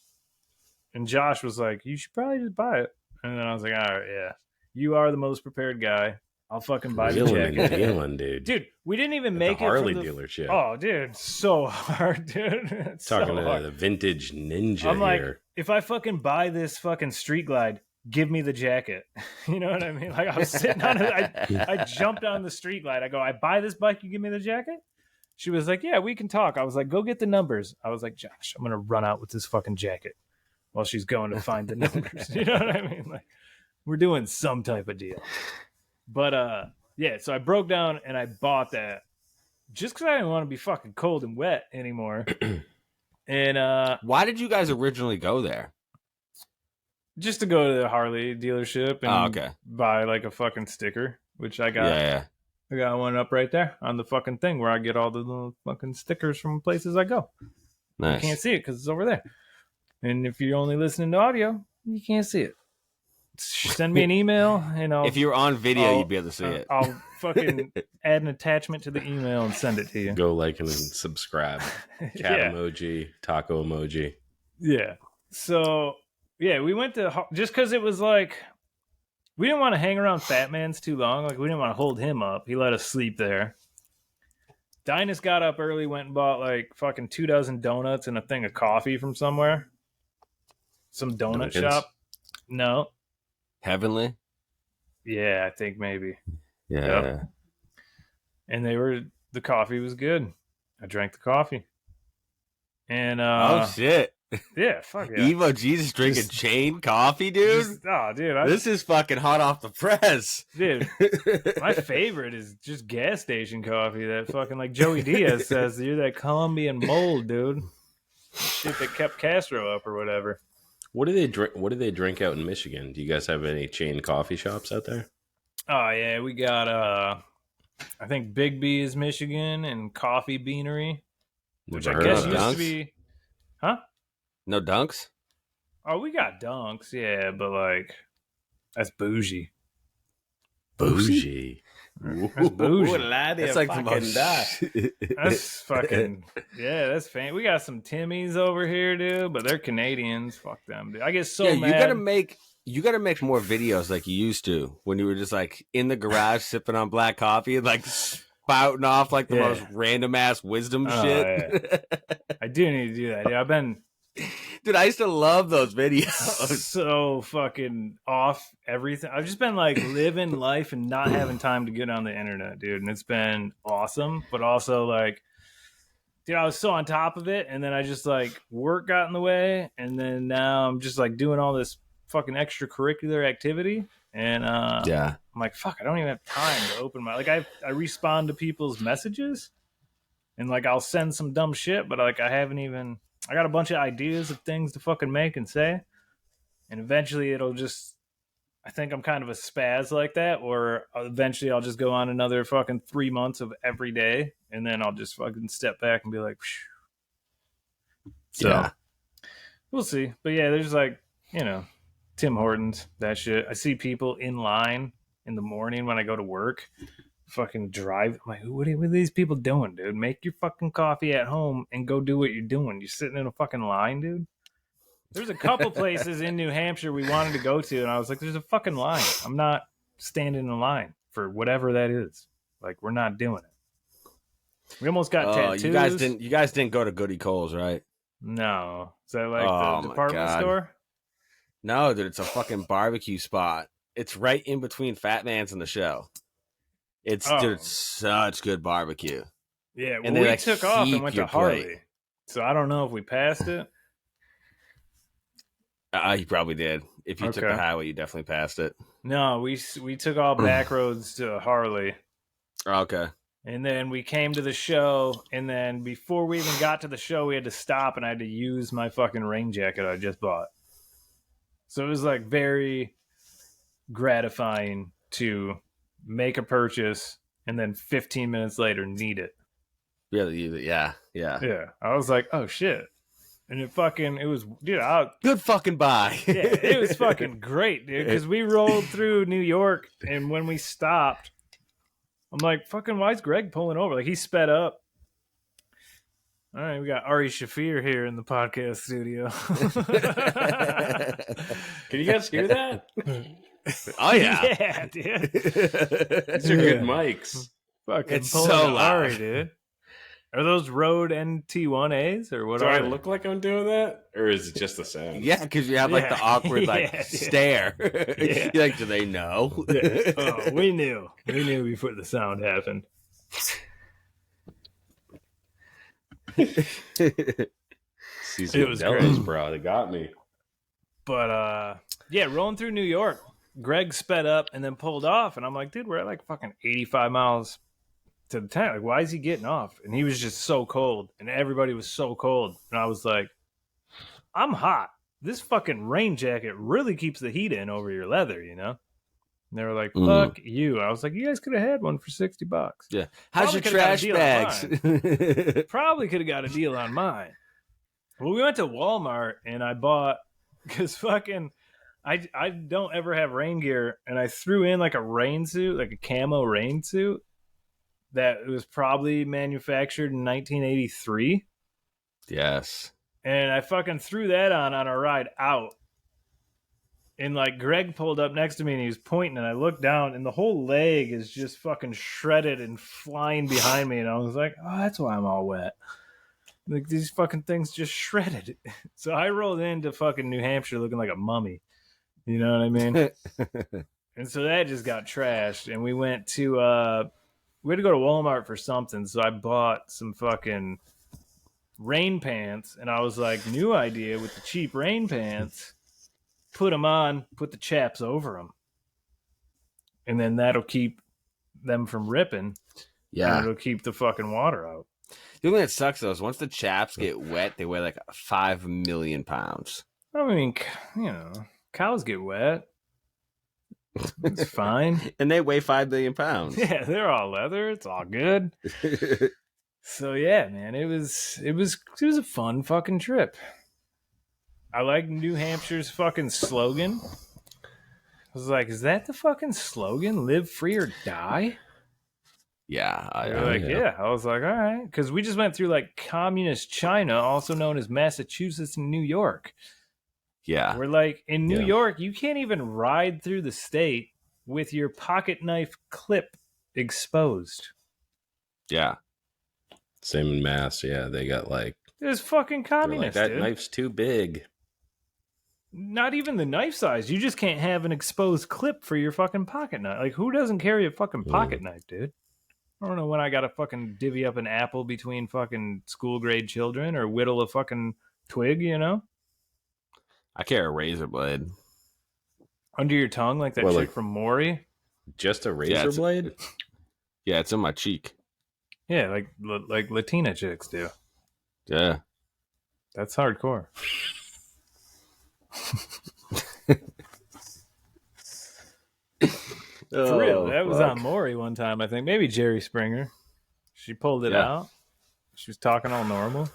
And Josh was like, you should probably just buy it. And then I was like, all right, yeah. You are the most prepared guy. I'll fucking buy the jacket. Dealing, dude. Dude, we didn't even make the it Harley from dealership. Oh, dude, so hard, dude. It's Talking so to hard. the vintage ninja I'm like, here. if I fucking buy this fucking Street Glide, give me the jacket. You know what I mean? I was sitting on it. I jumped on the Street Glide. I go, I buy this bike, you give me the jacket? She was like, yeah, we can talk. I was like, go get the numbers. I was like, Josh, I'm going to run out with this fucking jacket while she's going to find the numbers. You know what I mean? We're doing some type of deal. But, yeah, so I broke down and I bought that just because I didn't want to be fucking cold and wet anymore. And why did you guys originally go there? Just to go to the Harley dealership and buy a fucking sticker, which I got. Yeah. I got one up right there on the fucking thing where I get all the little fucking stickers from places I go. Nice. You can't see it because it's over there. And if you're only listening to audio, you can't see it. Send me an email and I'll... If you were on video, you'd be able to see it. I'll fucking add an attachment to the email and send it to you. Go like and subscribe. Cat emoji, taco emoji. Yeah. So, yeah, we went to... Just because it was we didn't want to hang around Fat Man's too long. We didn't want to hold him up. He let us sleep there. Dinus got up early, went and bought fucking 2 dozen donuts and a thing of coffee from somewhere. Some donut shop. No. Heavenly? Yeah, I think maybe. Yeah. Yep. And the coffee was good. I drank the coffee. And oh shit. Yeah, fuck yeah. Evo Jesus drinking chain coffee, dude. Dude, this is fucking hot off the press. Dude, my favorite is just gas station coffee. That fucking Joey Diaz says, you're that Colombian mold, dude. Shit that kept Castro up or whatever. What do they drink? What do they drink out in Michigan? Do you guys have any chain coffee shops out there? Oh yeah, we got I think Big B is Michigan and Coffee Beanery, which I guess used to be. Huh? No dunks? Oh, we got dunks, yeah, but that's bougie. Bougie. That's bougie. That's like the most. That's fucking that's fan. We got some Timmies over here, dude, but they're Canadians. Fuck them, dude. I get so mad. You gotta make more videos like you used to when you were just like in the garage sipping on black coffee and like spouting off like the most random ass wisdom shit. Yeah. I do need to do that. Yeah, I've been Dude, I used to love those videos. so fucking off everything. I've just been like living life and not having time to get on the internet, dude. And it's been awesome, but also like, dude, I was so on top of it. And then I just like work got in the way. And then now I'm just like doing all this fucking extracurricular activity. And I'm like, fuck, I don't even have time to open my, like I respond to people's messages and like I'll send some dumb shit, but like I got a bunch of ideas of things to fucking make and say. And eventually it'll just, I think I'm kind of a spaz like that, or eventually I'll just go on another fucking 3 months of every day. And then I'll just fucking step back and be like, phew. So we'll see. But yeah, there's like, Tim Hortons, that shit. I see people in line in the morning when I go to work. Fucking drive. I'm like, what are these people doing, dude? Make your fucking coffee at home and go do what you're doing. You're sitting in a fucking line, dude. There's a couple places in New Hampshire we wanted to go to, and I was like, there's a fucking line. I'm not standing in line for whatever that is. Like, we're not doing it. We almost got tattoos. You guys didn't go to Goody Cole's, right? No. Is that like the department store? No, dude, it's a fucking barbecue spot. It's right in between Fat Man's and the show. Dude, it's such good barbecue. Yeah, and we took off and went to Harley. So I don't know if we passed it. You probably did. If you took the highway, you definitely passed it. No, we took all back roads to Harley. Okay. And then we came to the show, and then before we even got to the show, we had to stop, and I had to use my fucking rain jacket I just bought. So it was like very gratifying to make a purchase and then 15 minutes later need it. Really use it, yeah. I was like, oh shit. And it was, dude, good fucking buy. Yeah, it was fucking great, dude, because we rolled through New York, and when we stopped, I'm like, fucking, why is Greg pulling over? Like, he sped up. All right, we got Ari Shafir here in the podcast studio. Can you guys hear that? Oh yeah, yeah, dude. These are good mics. Fucking it's so loud, Ari, dude. Are those Rode NT1As or what? Do I look like I'm doing that, or is it just the sound? Yeah, because you have like the awkward stare. Yeah. You're like, do they know? Yeah. Oh, we knew before the sound happened. It was great, bro. They got me. But rolling through New York, Greg sped up and then pulled off, and I'm like, dude, we're at like fucking 85 miles to the town. Like, why is he getting off? And he was just so cold, and everybody was so cold, and I was like, I'm hot. This fucking rain jacket really keeps the heat in over your leather, you know? And they were like, fuck you. I was like, you guys could have had one for $60. Yeah. How's your trash bags? Probably could have got a deal on mine. Well, we went to Walmart and I bought, because fucking, I don't ever have rain gear, and I threw in like a rain suit, like a camo rain suit that was probably manufactured in 1983. Yes. And I fucking threw that on our ride out. And like Greg pulled up next to me and he was pointing, and I looked down and the whole leg is just fucking shredded and flying behind me. And I was like, oh, that's why I'm all wet. Like, these fucking things just shredded. So I rolled into fucking New Hampshire looking like a mummy. You know what I mean? And so that just got trashed. And we went to, we had to go to Walmart for something. So I bought some fucking rain pants. And I was like, new idea with the cheap rain pants. Put them on, put the chaps over them. And then that'll keep them from ripping. Yeah. And it'll keep the fucking water out. The only thing that sucks though is once the chaps get wet, they weigh like 5 million pounds. I mean, you know, cows get wet. It's fine. And they weigh 5 million pounds. Yeah, they're all leather. It's all good. So yeah, man, it was a fun fucking trip. I like New Hampshire's fucking slogan. was like, is that the fucking slogan? Live free or die? Yeah. They're like, yeah. I was like, all right. Because we just went through like communist China, also known as Massachusetts and New York. Yeah. We're like, in New Yeah. York, you can't even ride through the state with your pocket knife clip exposed. Yeah. Same in Mass. Yeah, they got like, It's fucking they're like, communist, that dude. knife's too big. Not even the knife size. You just can't have an exposed clip for your fucking pocket knife. Like, who doesn't carry a fucking pocket knife, dude? I don't know when I gotta fucking divvy up an apple between fucking school grade children or whittle a fucking twig, you know? I carry a razor blade. Under your tongue, like that Well, chick like- from Maury. Just a razor it's- blade? Yeah, it's in my cheek. Yeah, like Latina chicks do. Yeah. That's hardcore. For real. That was on Maury one time, I think. Maybe Jerry Springer. She pulled it Yeah. out. She was talking all normal.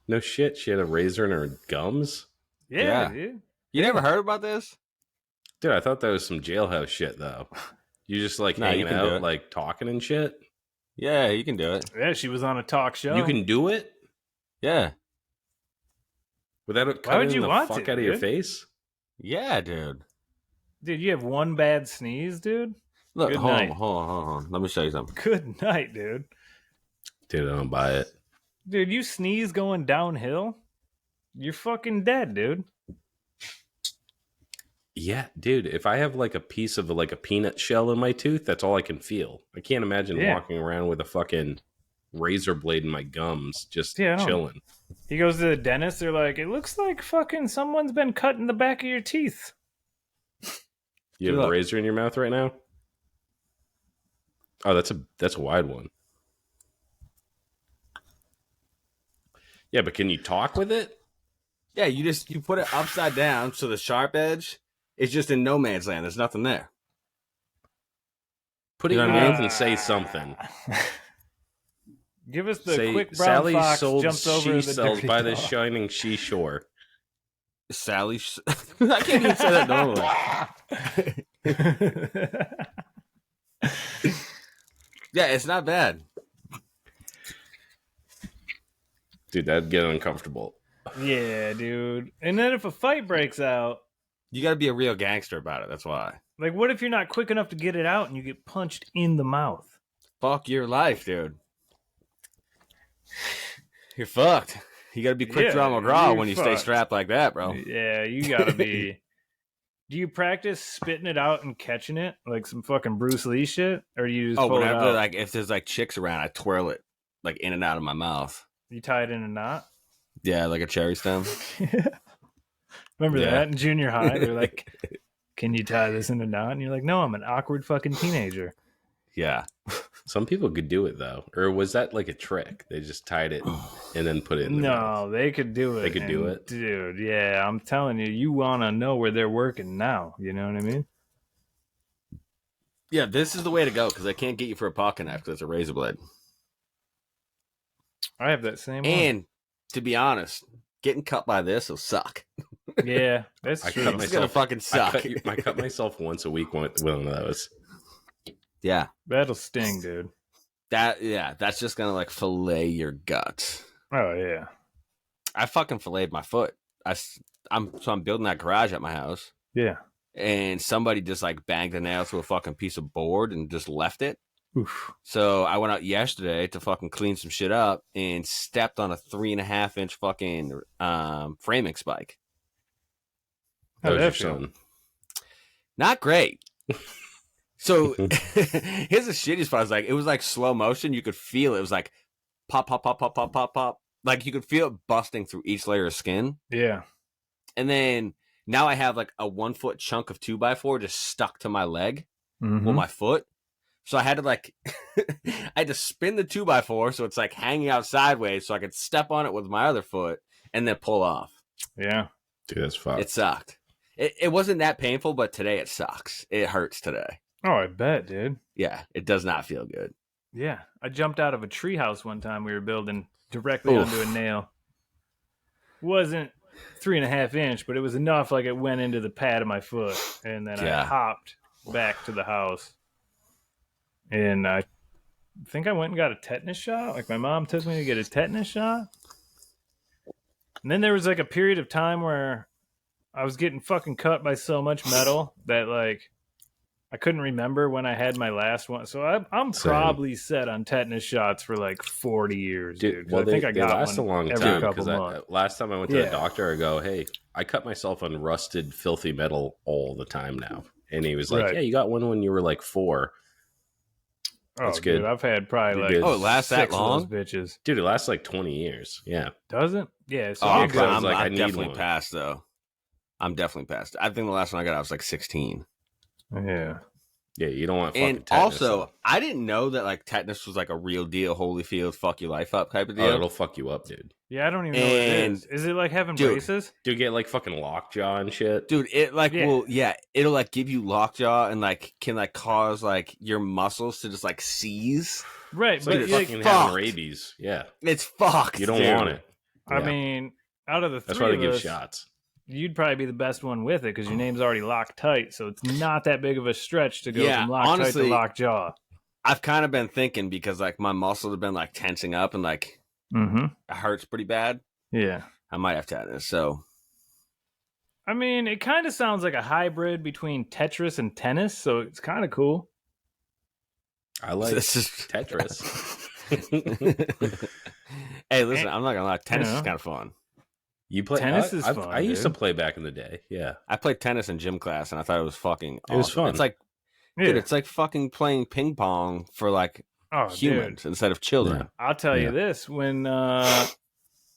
No shit. She had a razor in her gums? Yeah, Yeah. dude. You never heard about this? Dude, I thought that was some jailhouse shit, though. You just like Nah, you hanging can do out, it. like talking and shit? Yeah, you can do it. Yeah, she was on a talk show. You can do it Yeah. without it Why would cutting you the want fuck to, out of your dude? face? Yeah, dude. Dude, you have one bad sneeze, dude? Look, Good hold night. on, hold on, hold on. Let me show you something. Good night, dude. Dude, I don't buy it. Dude, you sneeze going downhill, you're fucking dead, dude. Yeah, dude, if I have like a piece of like a peanut shell in my tooth, that's all I can feel. I can't imagine Yeah. walking around with a fucking razor blade in my gums just Yeah, I don't- chilling. He goes to the dentist, they're like, it looks like fucking someone's been cutting the back of your teeth. You have Look. a razor in your mouth right now? Oh, that's a wide one. Yeah, but can you talk with it? Yeah, you put it upside down so the sharp edge is just in no man's land. There's nothing there. Put it You in know your what I mouth mean? and say something. Give us the Say quick brown Sally fox sold jumps over she the sells dirty by the dog. shining seashore. Sally, I can't even say that normally. Yeah, it's not bad. Dude, that'd get uncomfortable. Yeah, dude. And then if a fight breaks out, You got to be a real gangster about it. That's why. like, what if you're not quick enough to get it out and you get punched in the mouth? Fuck your life, dude. You're fucked. You got to be quick Yeah, draw McGraw you're when you stay fucked. strapped like that, bro. Yeah, you gotta be. Do you practice spitting it out and catching it like some fucking Bruce Lee shit, or do you just Oh, pull it whenever out? like if there's like chicks around, I twirl it like in and out of my mouth. You tie it in a knot. Yeah, like a cherry stem. Remember Yeah. that in junior high? They're like, "Can you tie this in a knot?" And you're like, "No, I'm an awkward fucking teenager." Yeah. Some people could do it though. Or was that like a trick? They just tied it and then put it in their mouth. No, they could do it. They could do and, it? dude. Yeah, I'm telling you, you want to know where they're working now. You know what I mean? Yeah, this is the way to go because I can't get you for a pocket knife because it's a razor blade. I have that same one. And to be honest, getting cut by this will suck. Yeah, that's I true. cut It's gonna fucking suck. I cut myself once a week with one of those. Yeah, That'll sting, dude. that's just gonna like fillet your guts. Oh yeah. I fucking filleted my foot. I'm building that garage at my house, Yeah. and somebody just like banged a nail through a fucking piece of board and just left it. Oof. So I went out yesterday to fucking clean some shit up and stepped on a 3.5-inch fucking framing spike. That was How'd your that feel? son. Not great. So here's the shittiest part. It was like slow motion. You could feel it. It was like pop, pop, pop, pop, pop, pop, pop. Like you could feel it busting through each layer of skin. Yeah. And then now I have like a 1 foot chunk of 2x4 just stuck to my leg Mhm. with my foot. So I had to like, I had to spin the 2x4 so it's like hanging out sideways so I could step on it with my other foot and then pull off. Yeah. Dude, that's fucked. It sucked. It wasn't that painful, but today it sucks. It hurts today. Oh, I bet, dude. Yeah, it does not feel good. Yeah. I jumped out of a treehouse one time we were building directly Oof. onto a nail. Wasn't 3.5 inch, but it was enough. Like it went into the pad of my foot, and then I hopped back to the house, and I think I went and got a tetanus shot. Like my mom took me to get a tetanus shot, and then there was like a period of time where I was getting fucking cut by so much metal that like I couldn't remember when I had my last one. So I'm probably set on tetanus shots for like 40 years, dude. Well, I think I got they last one a long every time couple because months. last time I went to the doctor, I go, hey, I cut myself on rusted, filthy metal all the time now. And he was like, yeah, you got one when you were like 4. That's good. Dude, I've had probably like good. Oh, it lasts that long? of those bitches. Dude, it lasts like 20 years. Yeah. Doesn't? Yeah. So Oh, you're good. I'm I need definitely one. past, though. I'm definitely past. I think the last one I got, I was like 16. Yeah. Yeah, you don't want fucking And tetanus, also, though. I didn't know that like tetanus was like a real deal. Holyfield, fuck your life up type of Oh, deal. it'll fuck you up, dude. Yeah, I don't even know what it And- is. Is it like having Dude. braces? Do you get like fucking lockjaw and shit? Dude, it like Yeah. it'll like give you lockjaw and like can like cause like your muscles to just like seize. Right, It's but like you, like, fucking fucked. having rabies. Yeah. It's fucked. You don't dude. want it. I Yeah. mean, out of the That's three why they of give us, shots. you'd probably be the best one with it because your name's already locked tight. So it's not that big of a stretch to go Yeah, from locked tight honestly, to locked jaw. I've kind of been thinking because like my muscles have been like tensing up and like Mm-hmm. it hurts pretty bad. Yeah. I might have tetanus. So I mean, it kind of sounds like a hybrid between Tetris and tennis, so it's kind of cool. I like this is Tetris. Hey, listen, I'm not gonna lie. Tennis You know. is kind of fun. You play Tennis is fun, I used to dude. play back in the day. Yeah. I played tennis in gym class and I thought it was fucking It was awesome. fun. It's like Yeah. dude, it's like fucking playing ping pong for like Oh, humans dude. instead of children. I'll tell Yeah. you this: when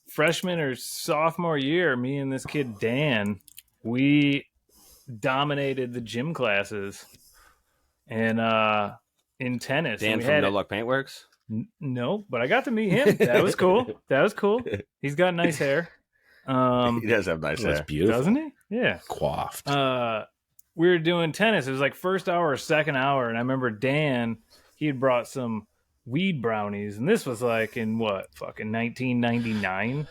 freshman or sophomore year, me and this kid Dan, we dominated the gym classes, and in tennis. Dan and we from had No Luck Paintworks. no, but I got to meet him. That was cool. That was cool. He's got nice hair. He does have nice That's hair. beautiful. Doesn't he? Yeah. Coiffed. We were doing tennis. It was like first hour or second hour, and I remember Dan, he had brought some weed brownies, and this was like in what, fucking 1999.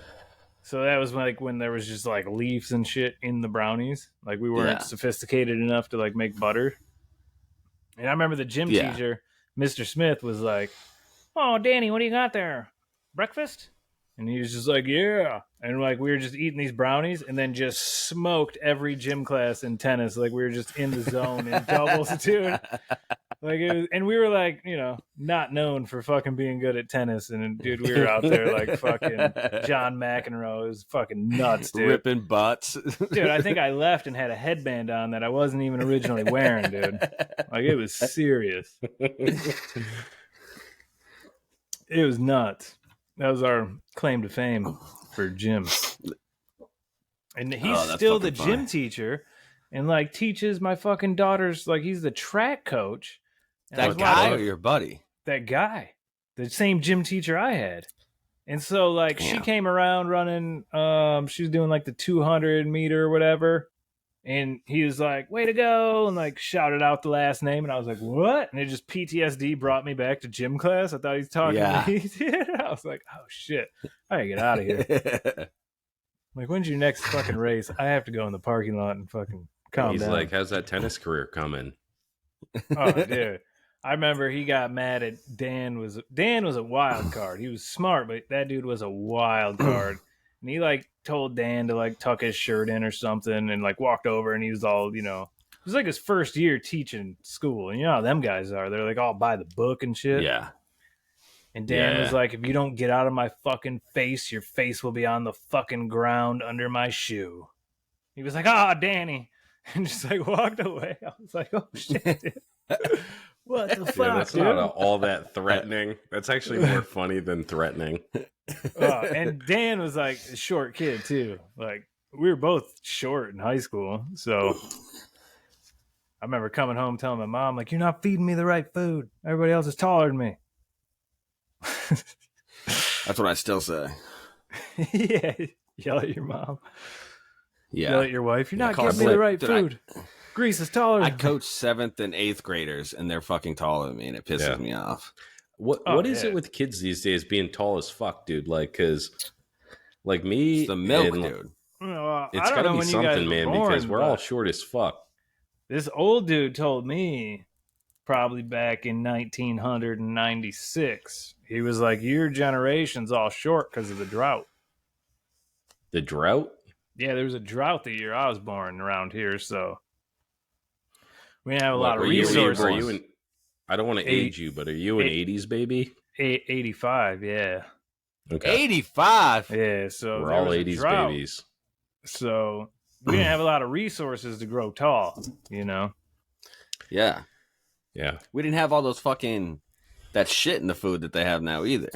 So that was like when there was just like leaves and shit in the brownies. Like we weren't Yeah. sophisticated enough to like make butter. And I remember the gym Yeah. teacher, Mr. Smith, was like, "Oh, Danny, what do you got there? Breakfast?" And he was just like, "Yeah." And like we were just eating these brownies and then just smoked every gym class in tennis. Like we were just in the zone in doubles, dude. Like it was, and we were like, you know, not known for fucking being good at tennis. And dude, we were out there like fucking John McEnroe. It was fucking nuts, dude. Ripping butts. Dude, I think I left and had a headband on that I wasn't even originally wearing, dude. Like it was serious. It was nuts. That was our claim to fame for gym. And he's Oh, that's still the fucking gym funny. teacher and like teaches my fucking daughters, like he's the track coach. And I That was guy watching- or your buddy? that guy, the same gym teacher I had. And so like she Damn. came around running, she was doing like the 200 meter or whatever. And he was like, "Way to go," and like shouted out the last name. And I was like, "What?" And it just PTSD brought me back to gym class. I thought he was talking Yeah. to me. I was like, "Oh shit, I gotta get out of here." Like, when's your next fucking race? I have to go in the parking lot and fucking calm He's down. like, how's that tennis career coming? Oh, dude. I remember he got mad at Dan was a wild card. He was smart, but that dude was a wild card. And he like told Dan to like tuck his shirt in or something and like walked over and he was all, you know, it was like his first year teaching school. And you know how them guys are. They're like all by the book and shit. Yeah. And Dan Yeah. was like, "If you don't get out of my fucking face, your face will be on the fucking ground under my shoe." He was like, "Ah, Danny." And just like walked away. I was like, "Oh shit. Dude. What the fuck, Yeah, that's dude?" not all that threatening. That's actually more funny than threatening. And Dan was like a short kid too. Like we were both short in high school. So I remember coming home telling my mom, like, "You're not feeding me the right food. Everybody else is taller than me." That's what I still say. Yeah. Yell at your mom. Yeah. Yell at your wife. "You're Yeah, not call giving her me the Blake. right Dude, food. Grease is taller I than me." coach 7th and 8th graders and they're fucking taller than me and it pisses Yeah. me off. What is yeah. it with kids these days being tall as fuck, dude? Like, cause like me, It's the milk, and, dude. It's I got don't to know be when you guys something, were man, born, because we're all but short as fuck. this old dude told me probably back in 1996. He was like, "Your generation's all short because of the drought." The drought? Yeah, there was a drought the year I was born around here, so we didn't have a lot of Were you resources. in, I don't want to age you, but are you an 80s baby? 85, yeah. Okay. 85. Yeah, so We're there all was a 80s drought. babies. So we didn't have a lot of resources to grow tall, you know? Yeah. Yeah. We didn't have all those fucking that shit in the food that they have now either.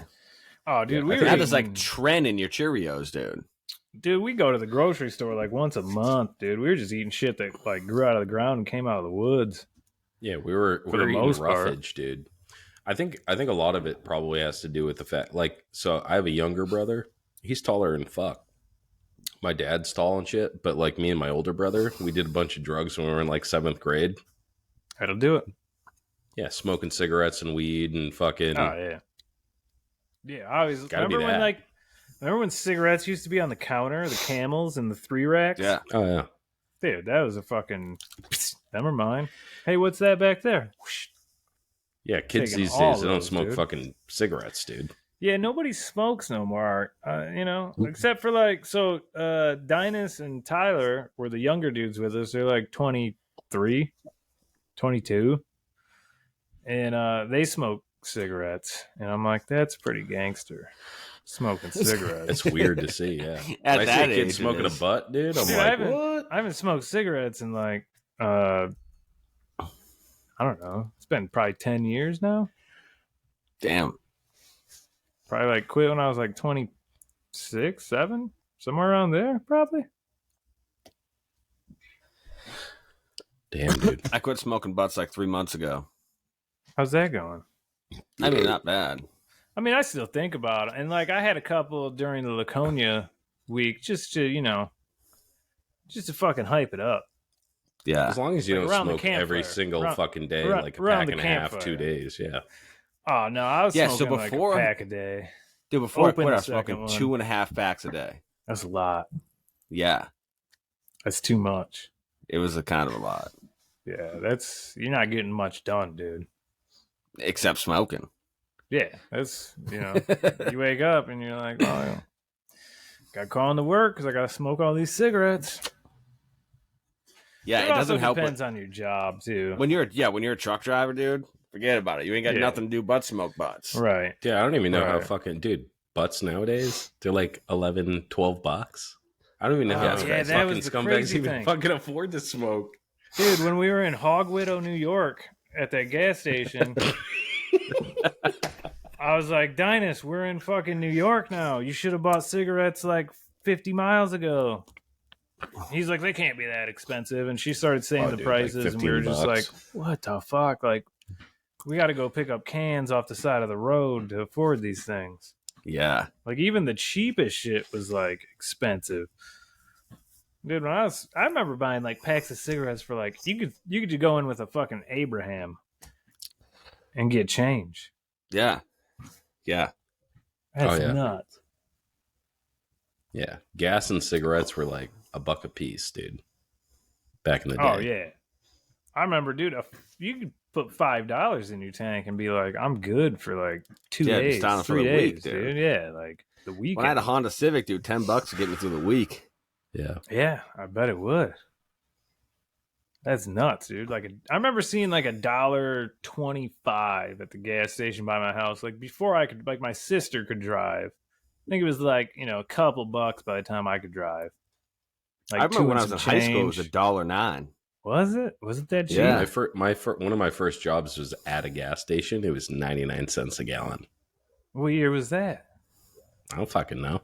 Oh, dude, Yeah, we I were They have eating, this like trend in your Cheerios, dude. dude, we go to the grocery store like once a month, dude. We were just eating shit that like grew out of the ground and came out of the woods. Yeah, we were For the eating most part. roughage, dude. I think a lot of it probably has to do with the fact, like, so I have a younger brother. He's taller than fuck. My dad's tall and shit, but like me and my older brother, we did a bunch of drugs when we were in like 7th grade. That'll do it. Yeah, smoking cigarettes and weed and fucking. Oh yeah. Yeah, I always Gotta be remember when that. remember when cigarettes used to be on the counter, the Camels and the 3 racks? Yeah. Oh yeah. Dude, that was a fucking never mind. Hey, what's that back there? Whoosh. Yeah, kids Taking these all days, they don't those, smoke dude. fucking cigarettes, dude. Yeah, nobody smokes no more, you know, except for like, so Dinus and Tyler were the younger dudes with us. They're like 23, 22. And they smoke cigarettes. And I'm like, that's pretty gangster. Smoking cigarettes. It's weird to see, yeah. At When I see that a kid age, it smoking a is. butt, dude, I'm Dude, like, what? I haven't smoked cigarettes in like, I don't know. It's been probably 10 years now. Damn. Probably like quit when I was like 26, 7, somewhere around there, probably. Damn, dude. I quit smoking butts like 3 months ago. How's that going? I mean, not bad. I mean, I still think about it. And like, I had a couple during the Laconia week just to, you know, just to fucking hype it up. Yeah. As long as you Like don't around the smoke every campfire. single Around- fucking day, around- like a around pack the and a half, campfire. 2 days, yeah. Oh, no, I was Yeah, so smoking before- like a pack a day. Dude, before Open I quit, I the was smoking second one. 2.5 packs a day. That's a lot. Yeah. That's too much. It was a kind of a lot. Yeah, you're not getting much done, dude. Except smoking. Yeah, that's, you know, you wake up and you're like, oh, yeah. Got calling to work because I got to smoke all these cigarettes. Yeah, it also doesn't help depends on your job, too. when you're a truck driver, dude. Forget about it. You ain't got Yeah. nothing to do but smoke butts. Right. Yeah, I don't even know how Right. fucking, dude, butts nowadays, they're like 11, 12 bucks. I don't even know Oh, how yeah, these that fucking was the scumbags crazy even thing. fucking afford to smoke. Dude, when we were in Hog Widow, New York, at that gas station, I was like, Dinus, we're in fucking New York now. You should have bought cigarettes like 50 miles ago. He's like, they can't be that expensive. And she started saying Oh, the dude, like prices, and we were just like, $15. what the fuck? Like, we got to go pick up cans off the side of the road to afford these things. Yeah. Like, even the cheapest shit was like expensive. Dude, when I remember buying like packs of cigarettes for like, you could just go in with a fucking Abraham and get change. Yeah. Yeah. That's Oh, yeah. nuts. Yeah, gas and cigarettes were like $1 a piece, dude. Back in the day. Oh yeah, I remember, dude. You could put $5 in your tank and be like, "I'm good for like 2 Yeah, days, just down for 3 the days, week, dude. Yeah, like the weekend. When I had a Honda Civic, dude, $10 to get me through the week. Yeah. Yeah, I bet it would. That's nuts, dude. Like, I remember seeing like $1.25 at the gas station by my house. Like before I could, like my sister could drive. I think it was like, you know, a couple bucks by the time I could drive. Like I remember when I was in some high school, it was change. $1.09. Was it? Was it that cheap? Yeah. One of my first jobs was at a gas station. It was 99 cents a gallon. What year was that? I don't fucking know.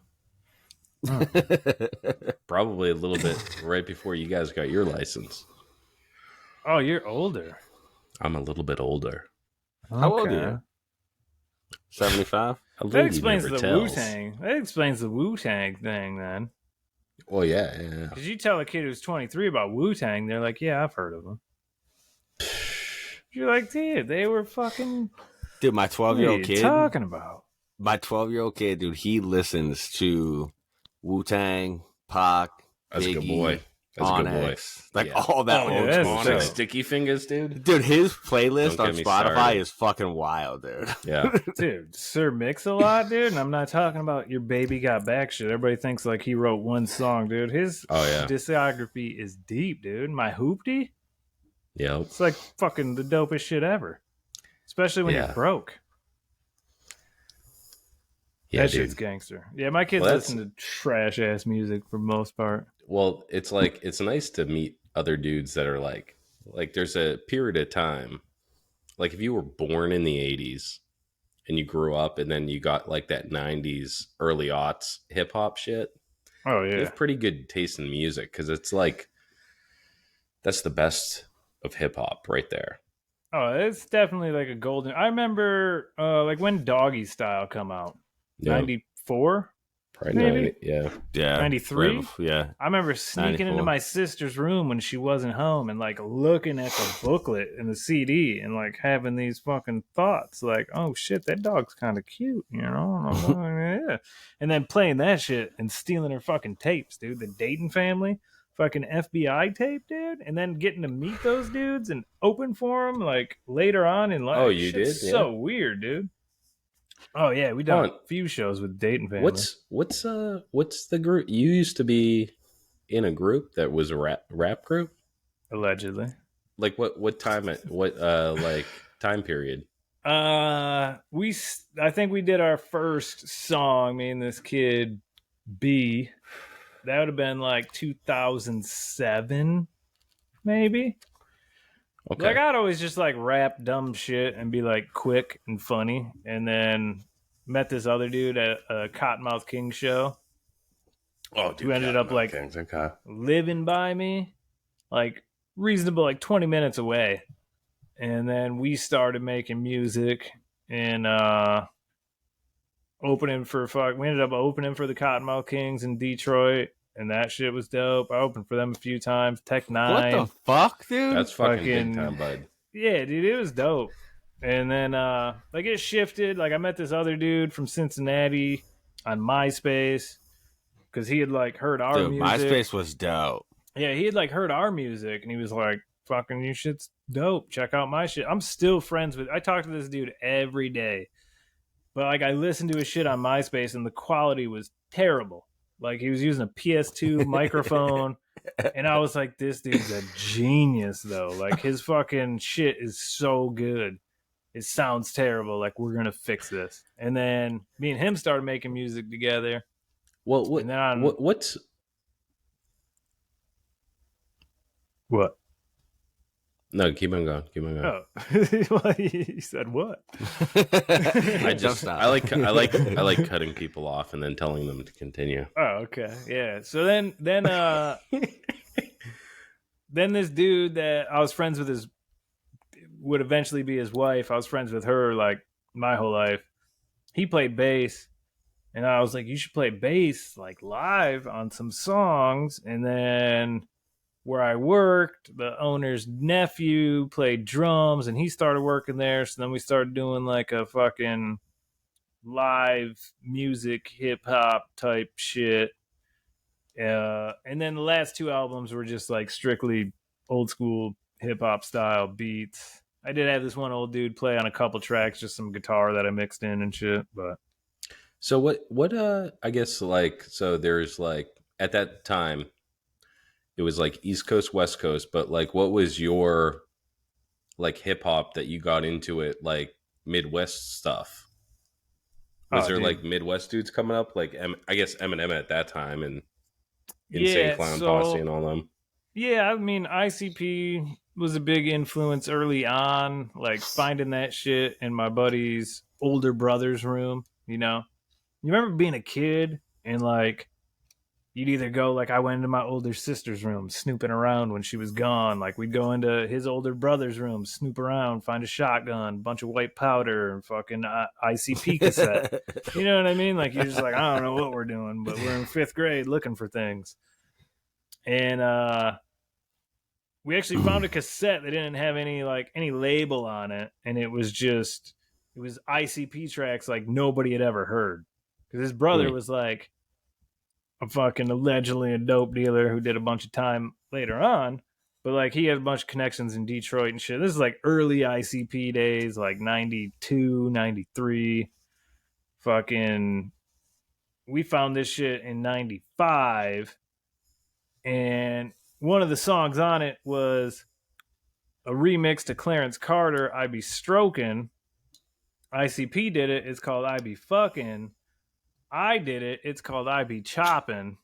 Probably a little bit right before you guys got your license. Oh, you're older. I'm a little bit older. How old are Okay. you? 75? A That lady explains never the tells. Wu-Tang. That explains the Wu-Tang thing, then. Well, yeah. Because you tell a kid who's 23 about Wu-Tang, they're like, yeah, I've heard of them. You're like, dude, they were fucking... Dude, my What are 12-year-old you kid, talking about? dude, he listens to Wu-Tang, Pac, That's a good Biggie, boy. That's a good boy. Onyx, like Yeah. all that Oh, yeah, old that's school Onyx, dope. shit. Sticky Fingers, dude. Dude, his playlist Don't on get me Spotify started. is fucking wild, dude. Yeah. Dude, Sir Mix-a-Lot, dude, and I'm not talking about your baby got back shit. Everybody thinks like he wrote one song, dude. His Oh, yeah. discography is deep, dude. My Hoopty, Yep. it's like fucking the dopest shit ever. Especially when Yeah. you're broke. Yeah, That dude. shit's gangster. Yeah, my kids Well, listen to trash ass music for the most part. Well, it's like it's nice to meet other dudes that are like there's a period of time, like if you were born in the 80s and you grew up and then you got like that 90s early aughts hip hop shit, Oh you yeah. have pretty good taste in music because it's like that's the best of hip hop right there. Oh, it's definitely like a golden. I remember like when Doggy Style come out. Yeah. 94? Probably maybe? 90, yeah. Yeah, 93? right yeah. I remember sneaking 94. into my sister's room when she wasn't home and like looking at the booklet and the CD and like having these fucking thoughts like, oh shit, that dog's kind of cute, you know? And I'm like, yeah. And then playing that shit and stealing her fucking tapes, dude. The Dayton Family, fucking FBI tape, dude. And then getting to meet those dudes and open for them like later on in life. Oh, you Shit's did? Yeah. so weird, dude. Oh yeah, we done Hold a on. few shows with Dayton Family. What's the group you used to be in? A group that was a rap group? Allegedly. Like what time like time period? I think we did our first song, me and this kid B. That would have been like 2007, maybe. Okay. Like I'd always just like rap dumb shit and be like quick and funny, and then met this other dude at a Cottonmouth King show Oh, who ended up like okay. living by me, like reasonable, like 20 minutes away. And then we started making music and we ended up opening for the Cottonmouth Kings in Detroit, and that shit was dope. I opened for them a few times. Tech What Nine. the fuck, dude? That's fucking fucking- big time, bud. Yeah, dude, it was dope. And then like it shifted. Like I met this other dude from Cincinnati on MySpace because he had like heard our Dude, music. MySpace was dope. Yeah, he had like heard our music and he was like, fucking your shit's dope. Check out my shit. I'm still friends with I talk to this dude every day. But like I listened to his shit on MySpace and the quality was terrible. Like he was using a PS2 microphone and I was like, this dude's a genius though. Like his fucking shit is so good. It sounds terrible. Like we're gonna fix this. And then me and him started making music together. Well, And then what's what? no? Keep on going. Keep on going. Oh, well, he said what? I like cutting people off and then telling them to continue. Oh, okay, yeah. So then this dude that I was friends with would eventually be his wife. I was friends with her like my whole life. He played bass, and I was like, "You should play bass like live on some songs." And then where I worked, the owner's nephew played drums and he started working there. So then we started doing like a fucking live music, hip hop type shit. And then the last two albums were just like strictly old school hip hop style beats. I did have this one old dude play on a couple tracks, just some guitar that I mixed in and shit. But So what I guess like so there's like at that time it was like East Coast, West Coast, but like what was your like hip hop that you got into it like Midwest stuff? Was there dude. like Midwest dudes coming up like I guess Eminem at that time and Insane Clown Posse and all them? Yeah, I mean ICP was a big influence early on, like finding that shit in my buddy's older brother's room, you know. You remember being a kid and like you'd either go like I went into my older sister's room snooping around when she was gone. Like we'd go into his older brother's room, snoop around, find a shotgun, bunch of white powder, and fucking ICP cassette. You know what I mean? Like you're just like, I don't know what we're doing, but we're in 5th grade looking for things. And we actually found a cassette that didn't have any label on it, and it was ICP tracks like nobody had ever heard. Because his brother was like, a fucking allegedly a dope dealer who did a bunch of time later on. But like he had a bunch of connections in Detroit and shit. This is like early ICP days, like 92, 93. Fucking, we found this shit in 95. And one of the songs on it was a remix to Clarence Carter, I Be Stroking. ICP did it. It's called I Be Fucking. I did it. It's called I Be Chopping.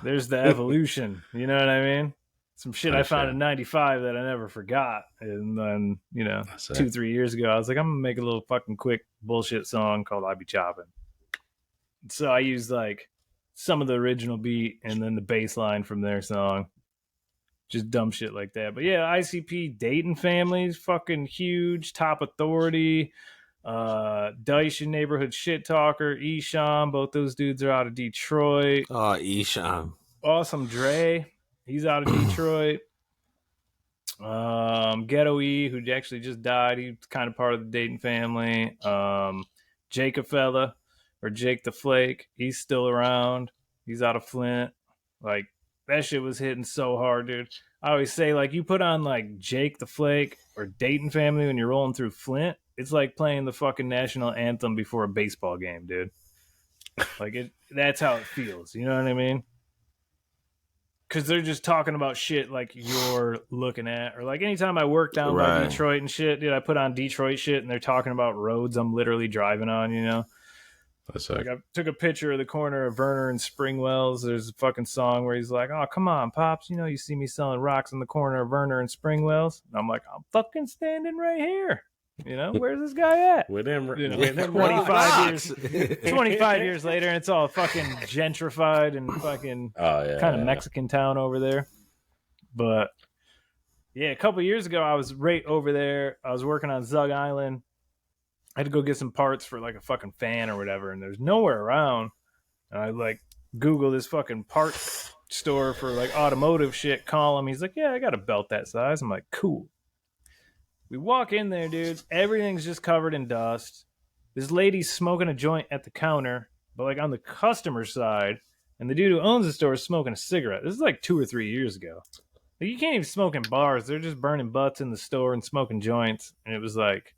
There's the evolution. You know what I mean? Some shit I found in 95 that I never forgot. And then, 2-3 years ago, I was like, I'm going to make a little fucking quick bullshit song called I Be Chopping. So I used like some of the original beat and then the bass line from their song. Just dumb shit like that. But yeah, ICP, Dayton Family's fucking huge. Top Authority. Daisha Neighborhood Shit Talker, Esham, both those dudes are out of Detroit. Oh, Esham. Awesome Dre, he's out of Detroit. Ghetto E, who actually just died, he's kind of part of the Dayton family. Jacob Fella, or Jake the Flake, he's still around. He's out of Flint. Like, that shit was hitting so hard, dude. I always say, like, you put on, like, Jake the Flake or Dayton Family when you're rolling through Flint, it's like playing the fucking national anthem before a baseball game, dude. Like, that's how it feels. You know what I mean? Because they're just talking about shit like you're looking at. Or, like, anytime I work down by Detroit and shit, dude, I put on Detroit shit and they're talking about roads I'm literally driving on, you know? Like, I took a picture of the corner of Verner and Springwells. There's a fucking song where he's like, oh, come on, Pops. You know, you see me selling rocks in the corner of Verner and Springwells. And I'm like, I'm fucking standing right here. You know, where's this guy at? With him, 25 years later, and it's all fucking gentrified and fucking kind of Mexican town over there. But yeah, a couple years ago, I was right over there. I was working on Zug Island. I had to go get some parts for like a fucking fan or whatever, and there's nowhere around. And I like Google this fucking part store for like automotive shit. Call him. He's like, yeah, I got a belt that size. I'm like, cool. We walk in there, dude. Everything's just covered in dust. This lady's smoking a joint at the counter, but like on the customer side, and the dude who owns the store is smoking a cigarette. This is like 2 or 3 years ago. Like, you can't even smoke in bars. They're just burning butts in the store and smoking joints. And it was like,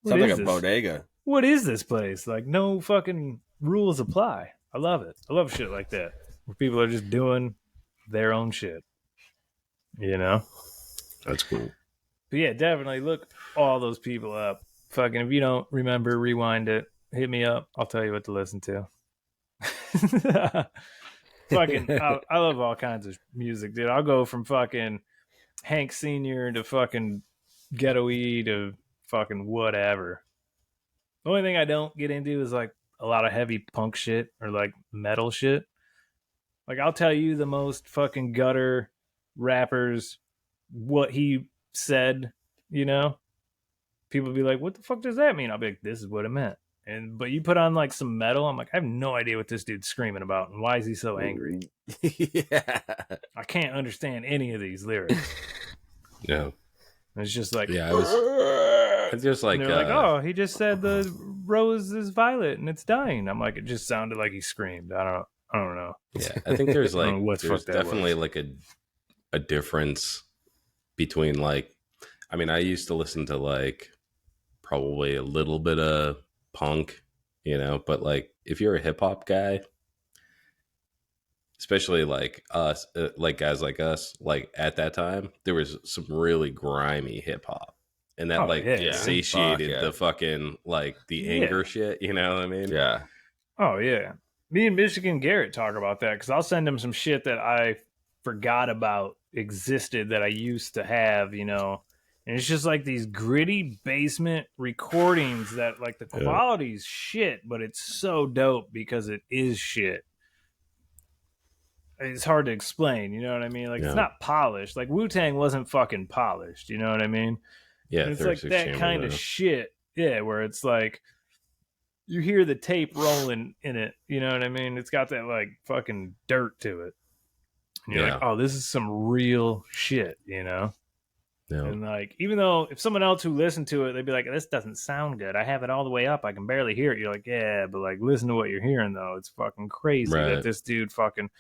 sounds like a bodega. What is this place? Like, no fucking rules apply. I love it. I love shit like that, where people are just doing their own shit. You know? That's cool. But yeah, definitely look all those people up. Fucking, if you don't remember, rewind it. Hit me up. I'll tell you what to listen to. Fucking, I love all kinds of music, dude. I'll go from fucking Hank Sr. to fucking Ghetto E to fucking whatever. The only thing I don't get into is like a lot of heavy punk shit or like metal shit. Like, I'll tell you the most fucking gutter rappers what he said, you know? People be like, what the fuck does that mean? I'll be like, this is what it meant. But you put on like some metal, I'm like, I have no idea what this dude's screaming about and why is he so angry? Yeah. I can't understand any of these lyrics. Yeah. It's just like, yeah, it's just like, they're like, oh, he just said the rose is violet and it's dying. I'm like, it just sounded like he screamed. I don't know. Yeah, I think there's like, there's definitely like a difference between like, I mean, I used to listen to like probably a little bit of punk, you know, but like if you're a hip hop guy, especially like us, like guys like us, like at that time, there was some really grimy hip hop, and that satiated the fucking like the anger shit. You know what I mean? Yeah. Oh yeah. Me and Michigan Garrett talk about that because I'll send him some shit that I forgot about existed that I used to have, you know. And it's just like these gritty basement recordings that like the quality's shit, but it's so dope because it is shit. It's hard to explain, you know what I mean? Like, it's not polished. Like, Wu-Tang wasn't fucking polished, you know what I mean? Yeah, and it's like that kind of shit. Yeah, where it's like, you hear the tape rolling in it, you know what I mean? It's got that, like, fucking dirt to it. And you're like, oh, this is some real shit, you know? No. And like, even though if someone else who listened to it, they'd be like, "This doesn't sound good. I have it all the way up. I can barely hear it." You're like, "Yeah, but like, listen to what you're hearing though. It's fucking crazy Right. that this dude fucking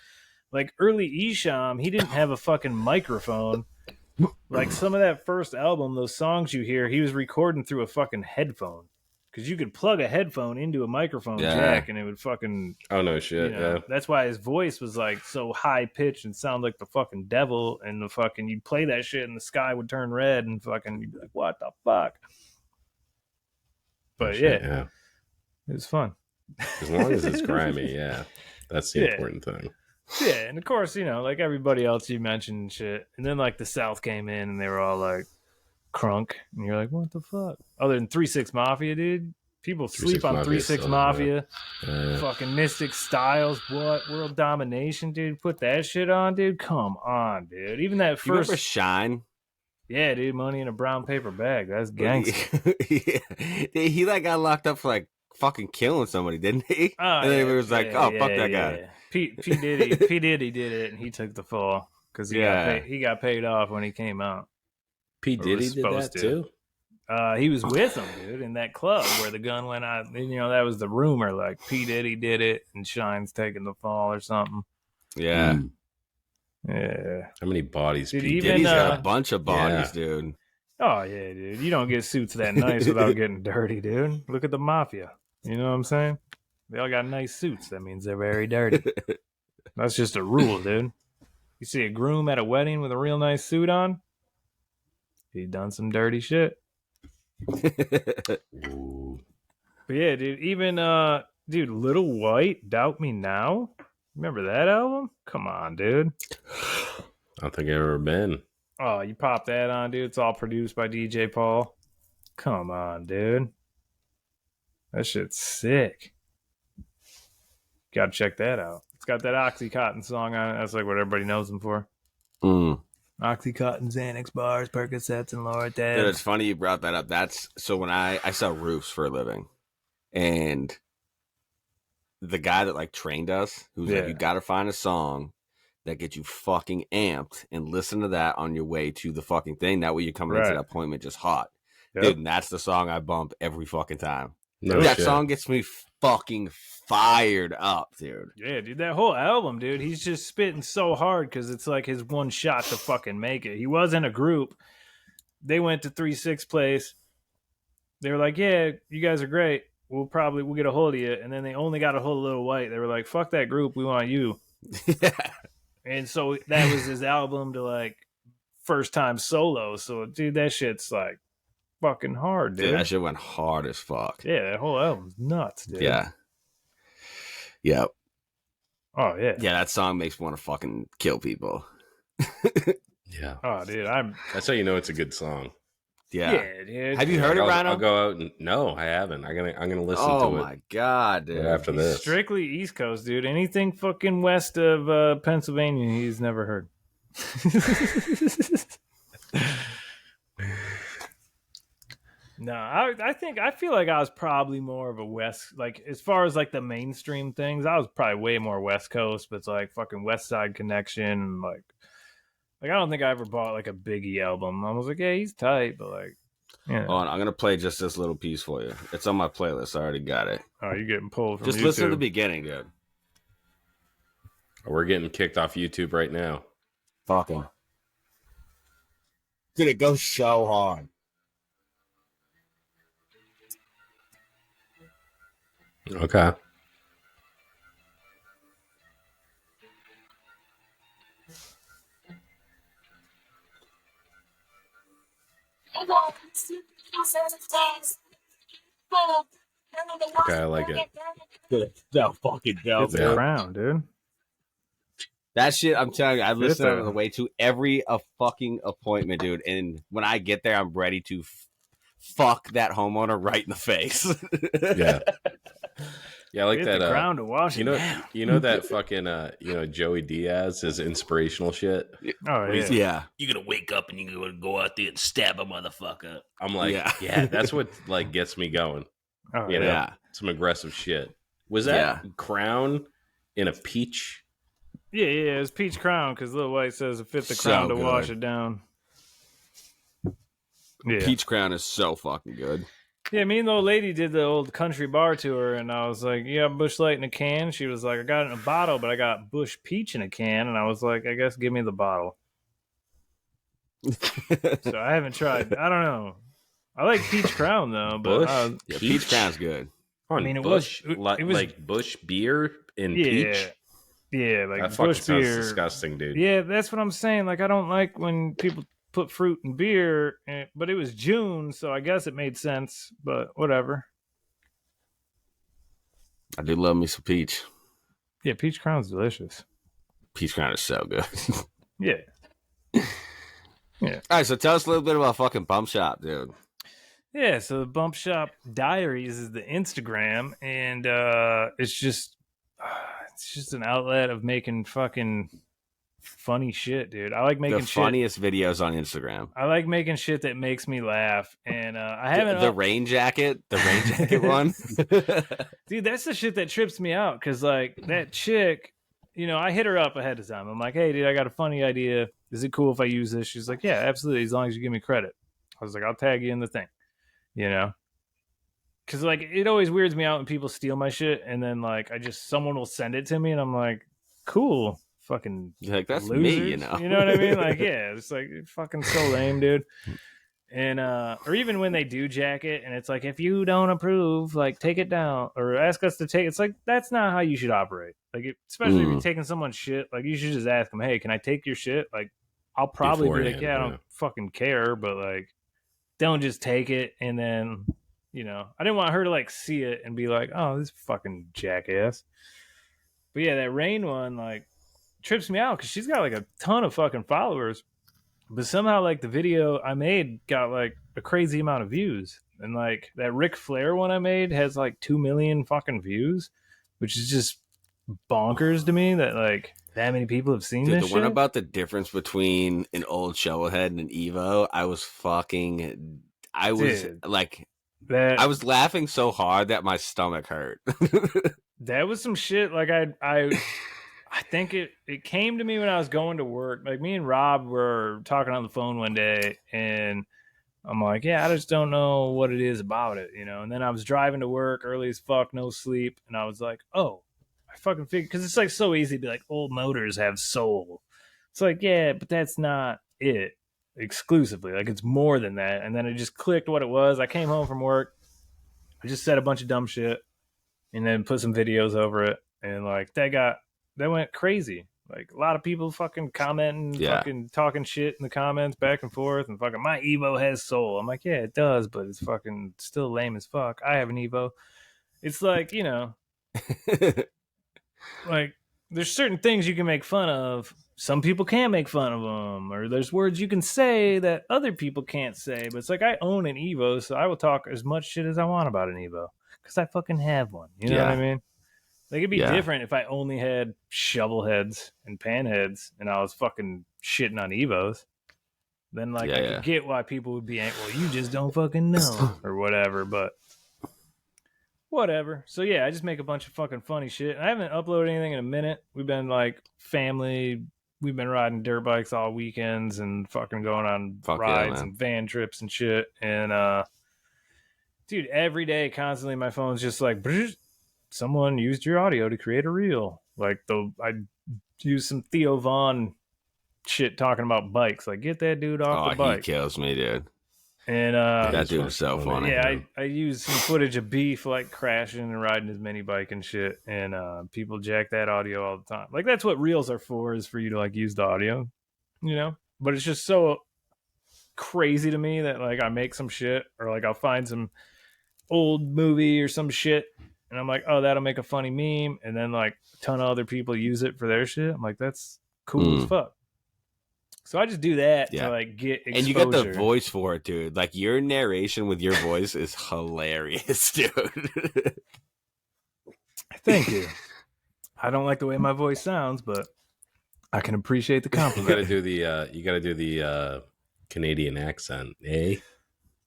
like early Esham. He didn't have a fucking microphone. Like some of that first album, those songs you hear, he was recording through a fucking headphone because you could plug a headphone into a microphone jack and it would fucking. Oh no shit! Yeah. That's why his voice was like so high pitched and sound like the fucking devil. And the fucking you'd play that shit and the sky would turn red and fucking you'd be like, "What the fuck?" But Yeah. it was fun. As long as it's grimy, yeah, that's the Yeah. important thing. Yeah, and of course, like everybody else you mentioned and shit. And then like the South came in and they were all like crunk. And you're like, what the fuck? Other than 3-6 Mafia, dude. People 3-6 sleep on Mafia 3-6 still, Mafia. Yeah. Fucking Mystic Styles. What? World Domination, dude. Put that shit on, dude. Come on, dude. Even that You remember first. Shine? Yeah, dude. Money in a brown paper bag. That's gangster. Yeah. He like got locked up for like fucking killing somebody, didn't he? Oh, And then he was like, "Oh, fuck that guy." Yeah. P Diddy did it, and he took the fall because he got paid off when he came out. P Or Diddy was did that supposed to. too. He was with him, dude, in that club where the gun went out. That was the rumor. Like P Diddy did it, and Shine's taking the fall or something. Yeah. Yeah. How many bodies? Did P. he Diddy Diddy's got uh, a bunch of bodies, dude. Oh yeah, dude. You don't get suits that nice without getting dirty, dude. Look at the mafia. You know what I'm saying? They all got nice suits. That means they're very dirty. That's just a rule, dude. You see a groom at a wedding with a real nice suit on, he done some dirty shit. Ooh. But yeah, dude, even dude, Little White, Doubt Me Now. Remember that album? Come on, dude. I don't think I've ever been. Oh, you pop that on, dude. It's all produced by DJ Paul. Come on, dude. That shit's sick. Gotta check that out. It's got that Oxycontin song on it. That's like what everybody knows him for. Oxycontin, Xanax bars, Percocets, and Dude, Loradex. it's funny you brought that up. That's so when I sell roofs for a living, and the guy that like trained us, who's like, you got to find a song that gets you fucking amped and listen to that on your way to the fucking thing. That way you're coming into that appointment just hot. Yep. Dude, and that's the song I bump every fucking time. No that shit. song gets me fucking fired up, dude. Yeah, dude, that whole album, dude, he's just spitting so hard because it's like his one shot to fucking make it. He was in a group. They went to 3-6 place. They were like, yeah, you guys are great. We'll get a hold of you. And then they only got a hold of Lil White. They were like, fuck that group. We want you. Yeah. And so that was his album to like first time solo. So, dude, that shit's like fucking hard, dude. Dude, that shit went hard as fuck. Yeah, that whole album's nuts, dude. Yeah. Yep. Oh, yeah. Yeah, that song makes me want to fucking kill people. Yeah. Oh, dude, That's how you know it's a good song. Yeah. dude. Have you heard it, Rhino? I'll go out and no, I haven't. I'm gonna listen Oh to it my god, dude. right after this. Strictly East Coast, dude. Anything fucking west of Pennsylvania, he's never heard. No, I feel like I was probably more of a West, like as far as like the mainstream things, I was probably way more West Coast, but it's like fucking West Side Connection, and like I don't think I ever bought like a Biggie album. I was like, yeah, he's tight, but like, yeah. Hold on, I'm gonna play just this little piece for you. It's on my playlist. I already got it. Oh, you're getting pulled from Just YouTube. listen to the beginning, dude. We're getting kicked off YouTube right now. Fucking. Dude, it goes so hard. Okay. Okay, I like it. Dude, so fucking dope, It's Yeah. the crown, dude. That shit, I'm telling you, I listen It's a- on the way to every fucking appointment, dude. And when I get there, I'm ready to fuck that homeowner right in the face. Yeah. Yeah, I like Hit that. the crown to wash You it know, down. you know that fucking Joey Diaz, his inspirational shit. Oh yeah. Yeah. You're gonna wake up and you're gonna go out there and stab a motherfucker. I'm like, Yeah. yeah, that's what like gets me going. Oh, You know, Yeah. some aggressive shit. Was that Crown in a peach? Yeah, it was Peach Crown because Lil White says it fit the So crown to good. wash it down. Yeah. Peach Crown is so fucking good. Yeah, me and the old lady did the old country bar tour, and I was like, "You got Bush Light in a can?" She was like, "I got it in a bottle, but I got Bush Peach in a can." And I was like, "I guess give me the bottle." So I haven't tried. I don't know. I like Peach Crown though, but Bush? Yeah, Peach Crown's good. I mean, it Bush, was- it was- like Bush beer and yeah, peach. yeah, like That fucking Bush sounds beer. disgusting, dude. Yeah, that's what I'm saying. Like, I don't like when people put fruit in beer, but it was June, so I guess it made sense. But whatever. I do love me some peach. Yeah, Peach Crown's delicious. Peach Crown is so good. Yeah. All right, so tell us a little bit about fucking Bump Shop, dude. Yeah, so the Bump Shop Diaries is the Instagram, and it's just an outlet of making fucking funny shit, dude. I like making The shit. funniest videos on Instagram. I like making shit that makes me laugh, and I haven't. The rain jacket one. Dude, that's the shit that trips me out, because like that chick, you know, I hit her up ahead of time. I'm like, "Hey, dude, I got a funny idea. Is it cool if I use this?" She's like, "Yeah, absolutely, as long as you give me credit." I was like, "I'll tag you in the thing," you know, because like it always weirds me out when people steal my shit, and then like someone will send it to me, and I'm like, "Cool, fucking You're like, that's losers. me, you know. You know what I mean? Like, yeah, it's like fucking so lame, dude. And or even when they do jack it, and it's like, if you don't approve, like take it down or ask us to take. It's like that's not how you should operate. Like, especially if you're taking someone's shit, like you should just ask them, "Hey, can I take your shit?" Like, I'll probably be like, Beforehand, "Yeah, I don't fucking care," but like, don't just take it and then, you know, I didn't want her to like see it and be like, "Oh, this fucking jackass." But yeah, that rain one like trips me out because she's got like a ton of fucking followers, but somehow like the video I made got like a crazy amount of views, and like that Ric Flair one I made has like 2 million fucking views, which is just bonkers to me that like that many people have seen Dude, this the shit. one about the difference between an old Shovelhead and an Evo, I was Dude, like, that I was laughing so hard that my stomach hurt. that was some shit. Like I think it came to me when I was going to work. Like me and Rob were talking on the phone one day, and I'm like, yeah, I just don't know what it is about it, you know. And then I was driving to work early as fuck, no sleep, and I was like, oh, I fucking figured, because it's like so easy to be like, old motors have soul. It's like, yeah, but that's not it exclusively. Like, it's more than that. And then it just clicked what it was. I came home from work, I just said a bunch of dumb shit, and then put some videos over it, and like that went crazy. Like a lot of people fucking commenting, fucking talking shit in the comments back and forth, and fucking my Evo has soul. I'm like, yeah, it does, but it's fucking still lame as fuck. I have an Evo. It's like, you know, like there's certain things you can make fun of. Some people can't make fun of them, or there's words you can say that other people can't say. But it's like, I own an Evo, so I will talk as much shit as I want about an Evo because I fucking have one. You know what I mean? Like, it'd be different if I only had shovel heads and pan heads and I was fucking shitting on Evos. Then, like, I could get why people would be, well, you just don't fucking know or whatever, but whatever. So, yeah, I just make a bunch of fucking funny shit. I haven't uploaded anything in a minute. We've been, like, family. We've been riding dirt bikes all weekends and fucking going on rides and van trips and shit. And, dude, every day, constantly, my phone's just like, someone used your audio to create a reel. Like, I used some Theo Vaughn shit talking about bikes. Like, get that dude off the bike. He kills me, dude. And that dude is so funny. Yeah, I used some footage of Beef like crashing and riding his mini bike and shit. And people jack that audio all the time. Like, that's what reels are for, is for you to like use the audio, you know? But it's just so crazy to me that like I make some shit, or like I'll find some old movie or some shit, and I'm like, oh, that'll make a funny meme. And then like a ton of other people use it for their shit. I'm like, that's cool as fuck. So I just do that to like get exposure. And you got the voice for it, dude. Like, your narration with your voice is hilarious, dude. Thank you. I don't like the way my voice sounds, but I can appreciate the compliment. You gotta do the Canadian accent, eh?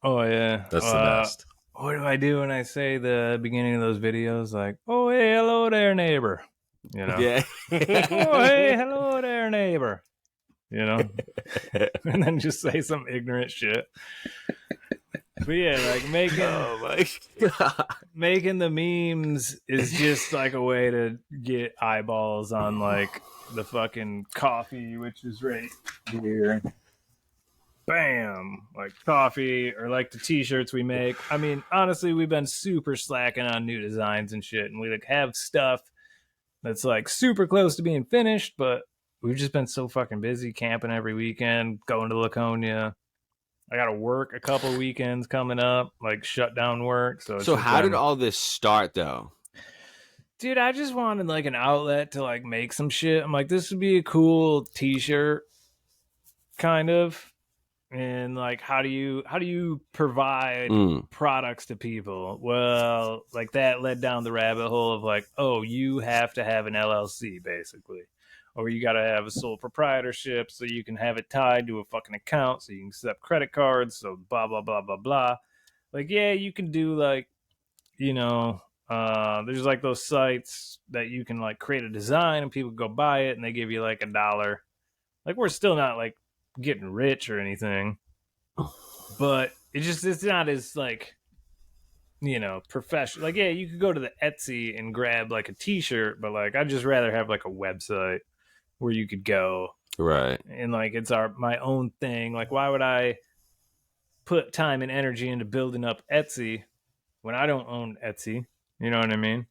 Oh yeah. That's the best. What do I do when I say the beginning of those videos? Like, oh, hey, hello there, neighbor. You know? Yeah. Oh, hey, hello there, neighbor. You know? And then just say some ignorant shit. But yeah, like making Oh my god. making the memes is just like a way to get eyeballs on like the fucking coffee, which is right here. Bam, like coffee, or like the t-shirts we make. I mean, honestly, we've been super slacking on new designs and shit, and we like have stuff that's like super close to being finished, but we've just been so fucking busy camping every weekend, going to Laconia. I gotta work a couple weekends coming up, like shut down work. So it's So just how been- did all this start though? dude, I just wanted like an outlet to like make some shit. I'm like, this would be a cool t-shirt, kind of. And like, how do you provide products to people? Well, like that led down the rabbit hole of like, oh, you have to have an LLC basically, or you got to have a sole proprietorship so you can have it tied to a fucking account so you can accept credit cards. So blah blah blah blah blah. Like, yeah, you can do like, there's like those sites that you can like create a design and people go buy it and they give you like $1. Like, we're still not like getting rich or anything, but it's not as like, professional. Like, yeah, you could go to the Etsy and grab like a t-shirt, but like I'd just rather have like a website where you could go, Right. and like it's my own thing. Like, why would I put time and energy into building up Etsy when I don't own Etsy? You know what I mean?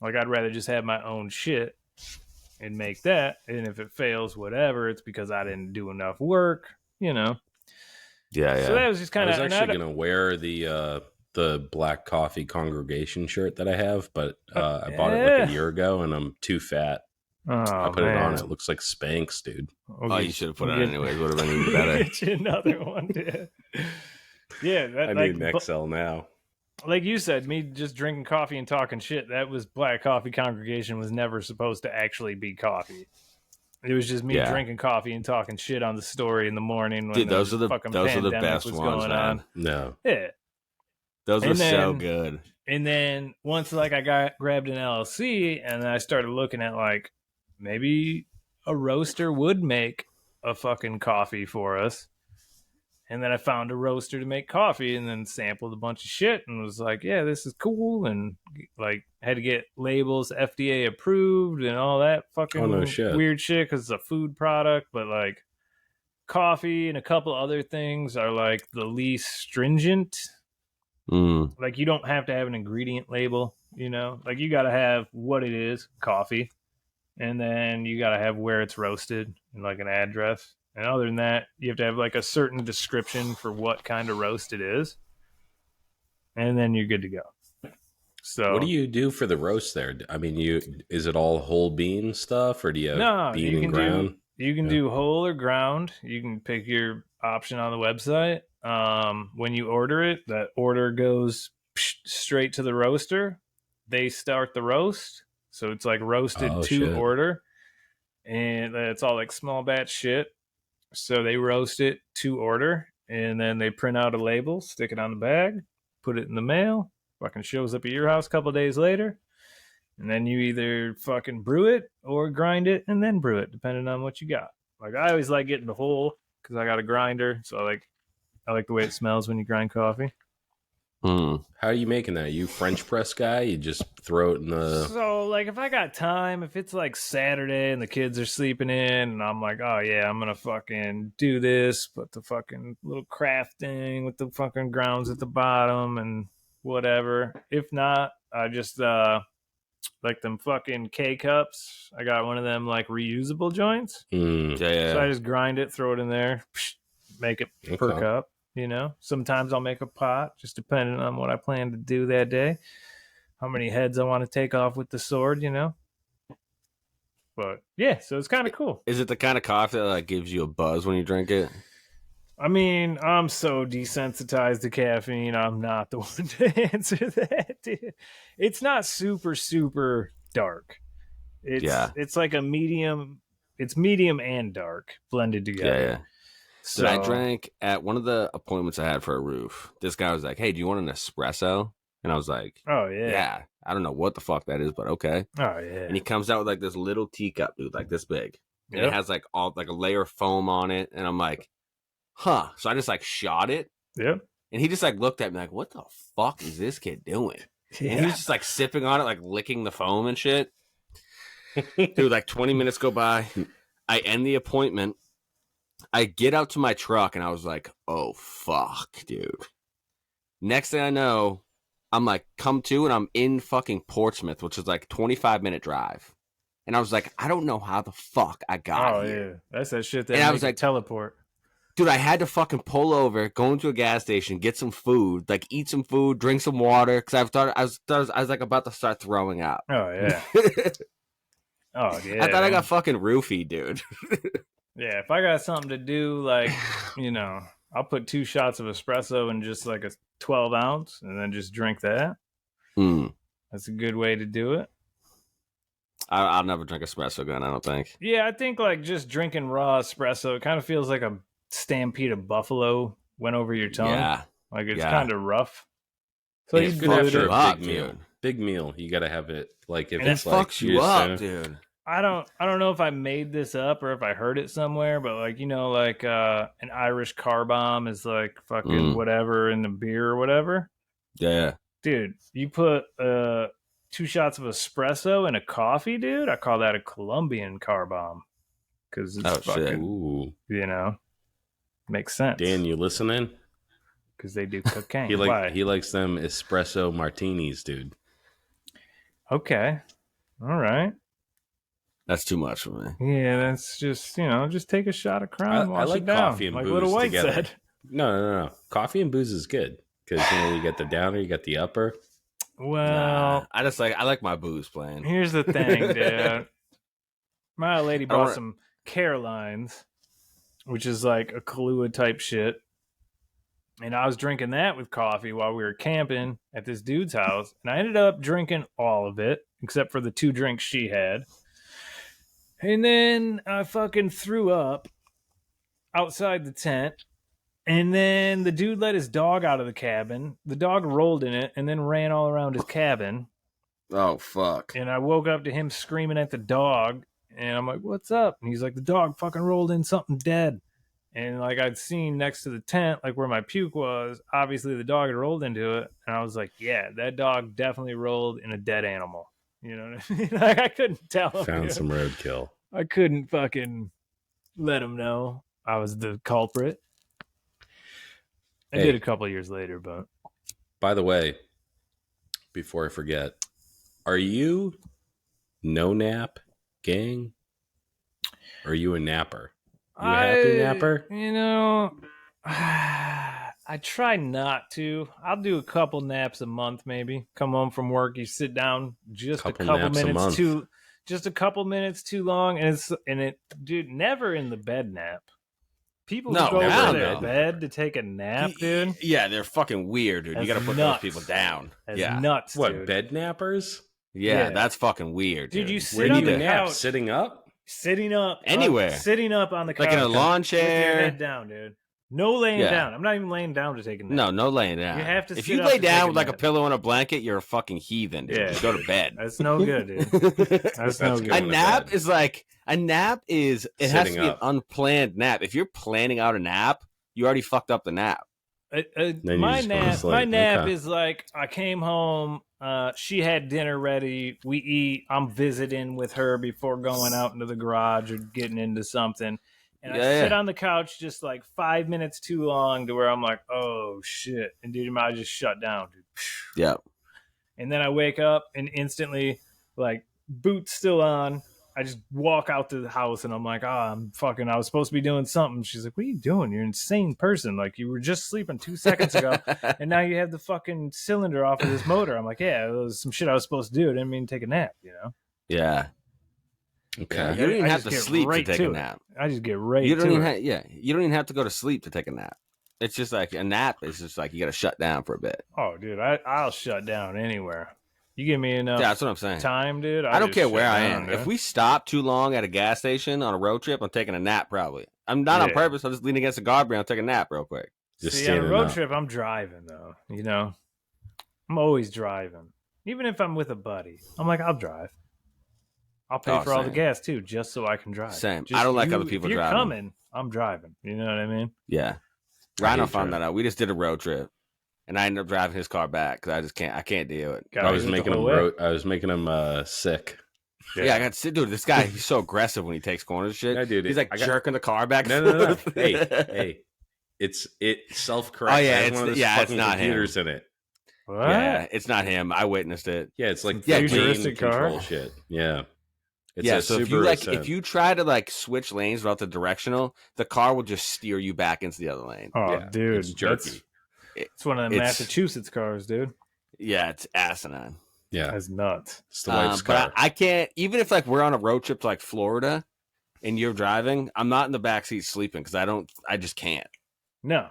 Like, I'd rather just have my own shit and make that, and if it fails, whatever, it's because I didn't do enough work, Yeah, So that was just kind I of. was actually gonna wear the Black Coffee Congregation shirt that I have, but I bought it like a year ago, and I'm too fat. I put it on. It looks like Spanx, dude. Oh, you should have put it on anyways. Would have been even better. Get you another one, dude. Yeah, that, I like, need an XL now. like you said, me just drinking coffee and talking shit. That was Black Coffee Congregation was never supposed to actually be coffee. It was just me drinking coffee and talking shit on the story in the morning. When Dude, those are the pandemic best was ones, going man. on. No. Yeah. Those And were so then- good. And then once like I grabbed an LLC and then I started looking at like maybe a roaster would make a fucking coffee for us. And then I found a roaster to make coffee and then sampled a bunch of shit and was like, yeah, this is cool. And like had to get labels FDA approved and all that fucking weird shit because it's a food product. But like coffee and a couple other things are like the least stringent. Like, you don't have to have an ingredient label, like you got to have what it is, coffee, and then you got to have where it's roasted and like an address. And other than that, you have to have like a certain description for what kind of roast it is, and then you're good to go. So what do you do for the roast there? I mean, is it all whole bean stuff, or do you have bean and ground? You can do whole or ground. You can pick your option on the website. When you order it, that order goes straight to the roaster. They start the roast, so it's like roasted order, and it's all like small batch shit. So they roast it to order, and then they print out a label, stick it on the bag, put it in the mail. Fucking shows up at your house a couple days later, and then you either fucking brew it or grind it and then brew it, depending on what you got. Like, I always like getting the whole because I got a grinder, so I like the way it smells when you grind coffee. How are you making that? Are you French press guy? You just throw it in the... So, like, if I got time, if it's like Saturday and the kids are sleeping in, and I'm like, oh yeah, I'm gonna fucking do this, put the fucking little craft thing with the fucking grounds at the bottom and whatever. If not, I just like them fucking K-cups. I got one of them like reusable joints. So I just grind it, throw it in there, make it per cup. Sometimes I'll make a pot, just depending on what I plan to do that day, how many heads I want to take off with the sword, But yeah, so it's kind of cool. Is it the kind of coffee that like gives you a buzz when you drink it? I mean, I'm so desensitized to caffeine. I'm not the one to answer that, dude. It's not super, super dark. It's like a medium. It's medium and dark blended together. Yeah. So I drank at one of the appointments I had for a roof. This guy was like, hey, do you want an espresso? And I was like, oh, yeah. Yeah. I don't know what the fuck that is, but okay. Oh, yeah. And he comes out with like this little teacup, dude, like this big. And it has like a layer of foam on it. And I'm like, huh. So I just like shot it. Yep. And he just like looked at me like, what the fuck is this kid doing? And he was just like sipping on it, like licking the foam and shit. Dude, like 20 minutes go by. I end the appointment. I get out to my truck and I was like, oh, fuck, dude. Next thing I know, I'm like, come to, and I'm in fucking Portsmouth, which is like a 25-minute drive. And I was like, I don't know how the fuck I got here. Yeah. That's that shit that And I was like, teleport. Dude, I had to fucking pull over, go into a gas station, get some food, like eat some food, drink some water, because I was like about to start throwing up. Oh, yeah. Oh, yeah. I thought I got fucking roofied, dude. Yeah, if I got something to do, like, you know, I'll put 2 shots of espresso in just like a 12 ounce and then just drink that. That's a good way to do it. I'll never drink espresso again, I don't think. Yeah, I think like just drinking raw espresso, it kind of feels like a stampede of buffalo went over your tongue. Yeah. Like it's kind of rough. So And you it do fucks it. you up, big meal. dude. Big meal. You got to have it. Like if And it's it like fucks you up, dude. I don't know if I made this up or if I heard it somewhere, but like, you know, like an Irish car bomb is like fucking whatever in the beer or whatever. Yeah. Dude, you put 2 shots of espresso in a coffee, dude. I call that a Colombian car bomb because it's fucking, Ooh. you know, makes sense. Dan, you listening? Because they do cocaine. He likes them espresso martinis, dude. Okay, all right. That's too much for me. Yeah, that's just, you know, just take a shot of Crown and I wash like it down. coffee and like booze Little White together. said. No. Coffee and booze is good because you know you got the downer, you got the upper. Well, I like my booze playing. here's the thing, dude. My lady bought some Carolines, which is like a Kahlua type shit. And I was drinking that with coffee while we were camping at this dude's house. And I ended up drinking all of it, except for the 2 drinks she had. And then I fucking threw up outside the tent. And then the dude let his dog out of the cabin. The dog rolled in it and then ran all around his cabin. Oh, fuck. And I woke up to him screaming at the dog. And I'm like, what's up? And he's like, the dog fucking rolled in something dead. And like I'd seen next to the tent, like where my puke was, obviously the dog had rolled into it. And I was like, yeah, that dog definitely rolled in a dead animal. You know what I mean? Like I couldn't tell him. Found some roadkill. I couldn't fucking let him know I was the culprit. I did a couple of years later, but. By the way, before I forget, are you no nap gang? Or are you a napper? You a happy napper? You know, I try not to. I'll do a couple naps a month, maybe. Come home from work, you sit down just a couple minutes too long, and dude, never in the bed nap. People who go to their bed to take a nap, dude. Yeah, they're fucking weird, dude. You got to put those people down. That's nuts, what, dude. bed nappers? Yeah, that's fucking weird, dude. You sit on the couch. Sitting up? Sitting up. Anywhere. Sitting up on the couch. Like in a lawn chair. With your head down, dude. No laying down. I'm not even laying down to take a nap. No laying down. You have to if sit you up lay to down take with like a pillow and a blanket, you're a fucking heathen, dude. Yeah. Just go to bed. That's no good, dude. That's no good. A nap is it has to be an unplanned nap. If you're planning out a nap, you already fucked up the nap. My nap is like I came home, she had dinner ready, we eat, I'm visiting with her before going out into the garage or getting into something, and I sit on the couch just like 5 minutes too long to where I'm like, oh shit, and dude, I just shut down, dude. Yeah. And then I wake up and instantly, like, boots still on, I just walk out to the house and I'm like, I was supposed to be doing something. She's like, what are you doing? You're an insane person. Like, you were just sleeping 2 seconds ago and now you have the fucking cylinder off of this motor. I'm like, yeah, it was some shit I was supposed to do. I didn't mean to take a nap, you know? Yeah. Okay. Yeah, you don't even have to sleep to take a nap. I just get right you don't to even it. You don't even have to go to sleep to take a nap. It's just like a nap is just like you got to shut down for a bit. Oh, dude, I'll shut down anywhere. You give me enough that's what I'm saying. time, dude. I don't care where I am. Dude. If we stop too long at a gas station on a road trip, I'm taking a nap probably. I'm not on purpose. I'll just lean against the guardrail and take a nap real quick. Just on a road trip, I'm driving, though. You know? I'm always driving. Even if I'm with a buddy. I'm like, I'll drive. I'll pay for all the gas, too, just so I can drive. Same. Just I don't like other people if you're driving. coming, I'm driving. You know what I mean? Yeah. Rhino found that out. We just did a road trip. and I ended up driving his car back because I can't deal it. I was making him way. sick. Yeah, I got to dude. This guy, he's so aggressive when he takes corners and shit. Yeah, dude, he's like jerking the car back. No. Hey, it self-corrects. Oh yeah, It has one of those it's fucking not computers him. in it. What? Yeah, it's not him. I witnessed it. Yeah, it's like futuristic control car? shit. Yeah. It's Yeah, a so Subaru if Ascent. you try to like switch lanes without the directional, the car will just steer you back into the other lane. Oh, Yeah, dude, it's jerky. It's one of the It's- Massachusetts cars, dude. Yeah, it's asinine. Yeah, That's nuts. it's the wife's But car. I can't, even if like we're on a road trip to like Florida and you're driving, I'm not in the backseat sleeping because I just can't. No,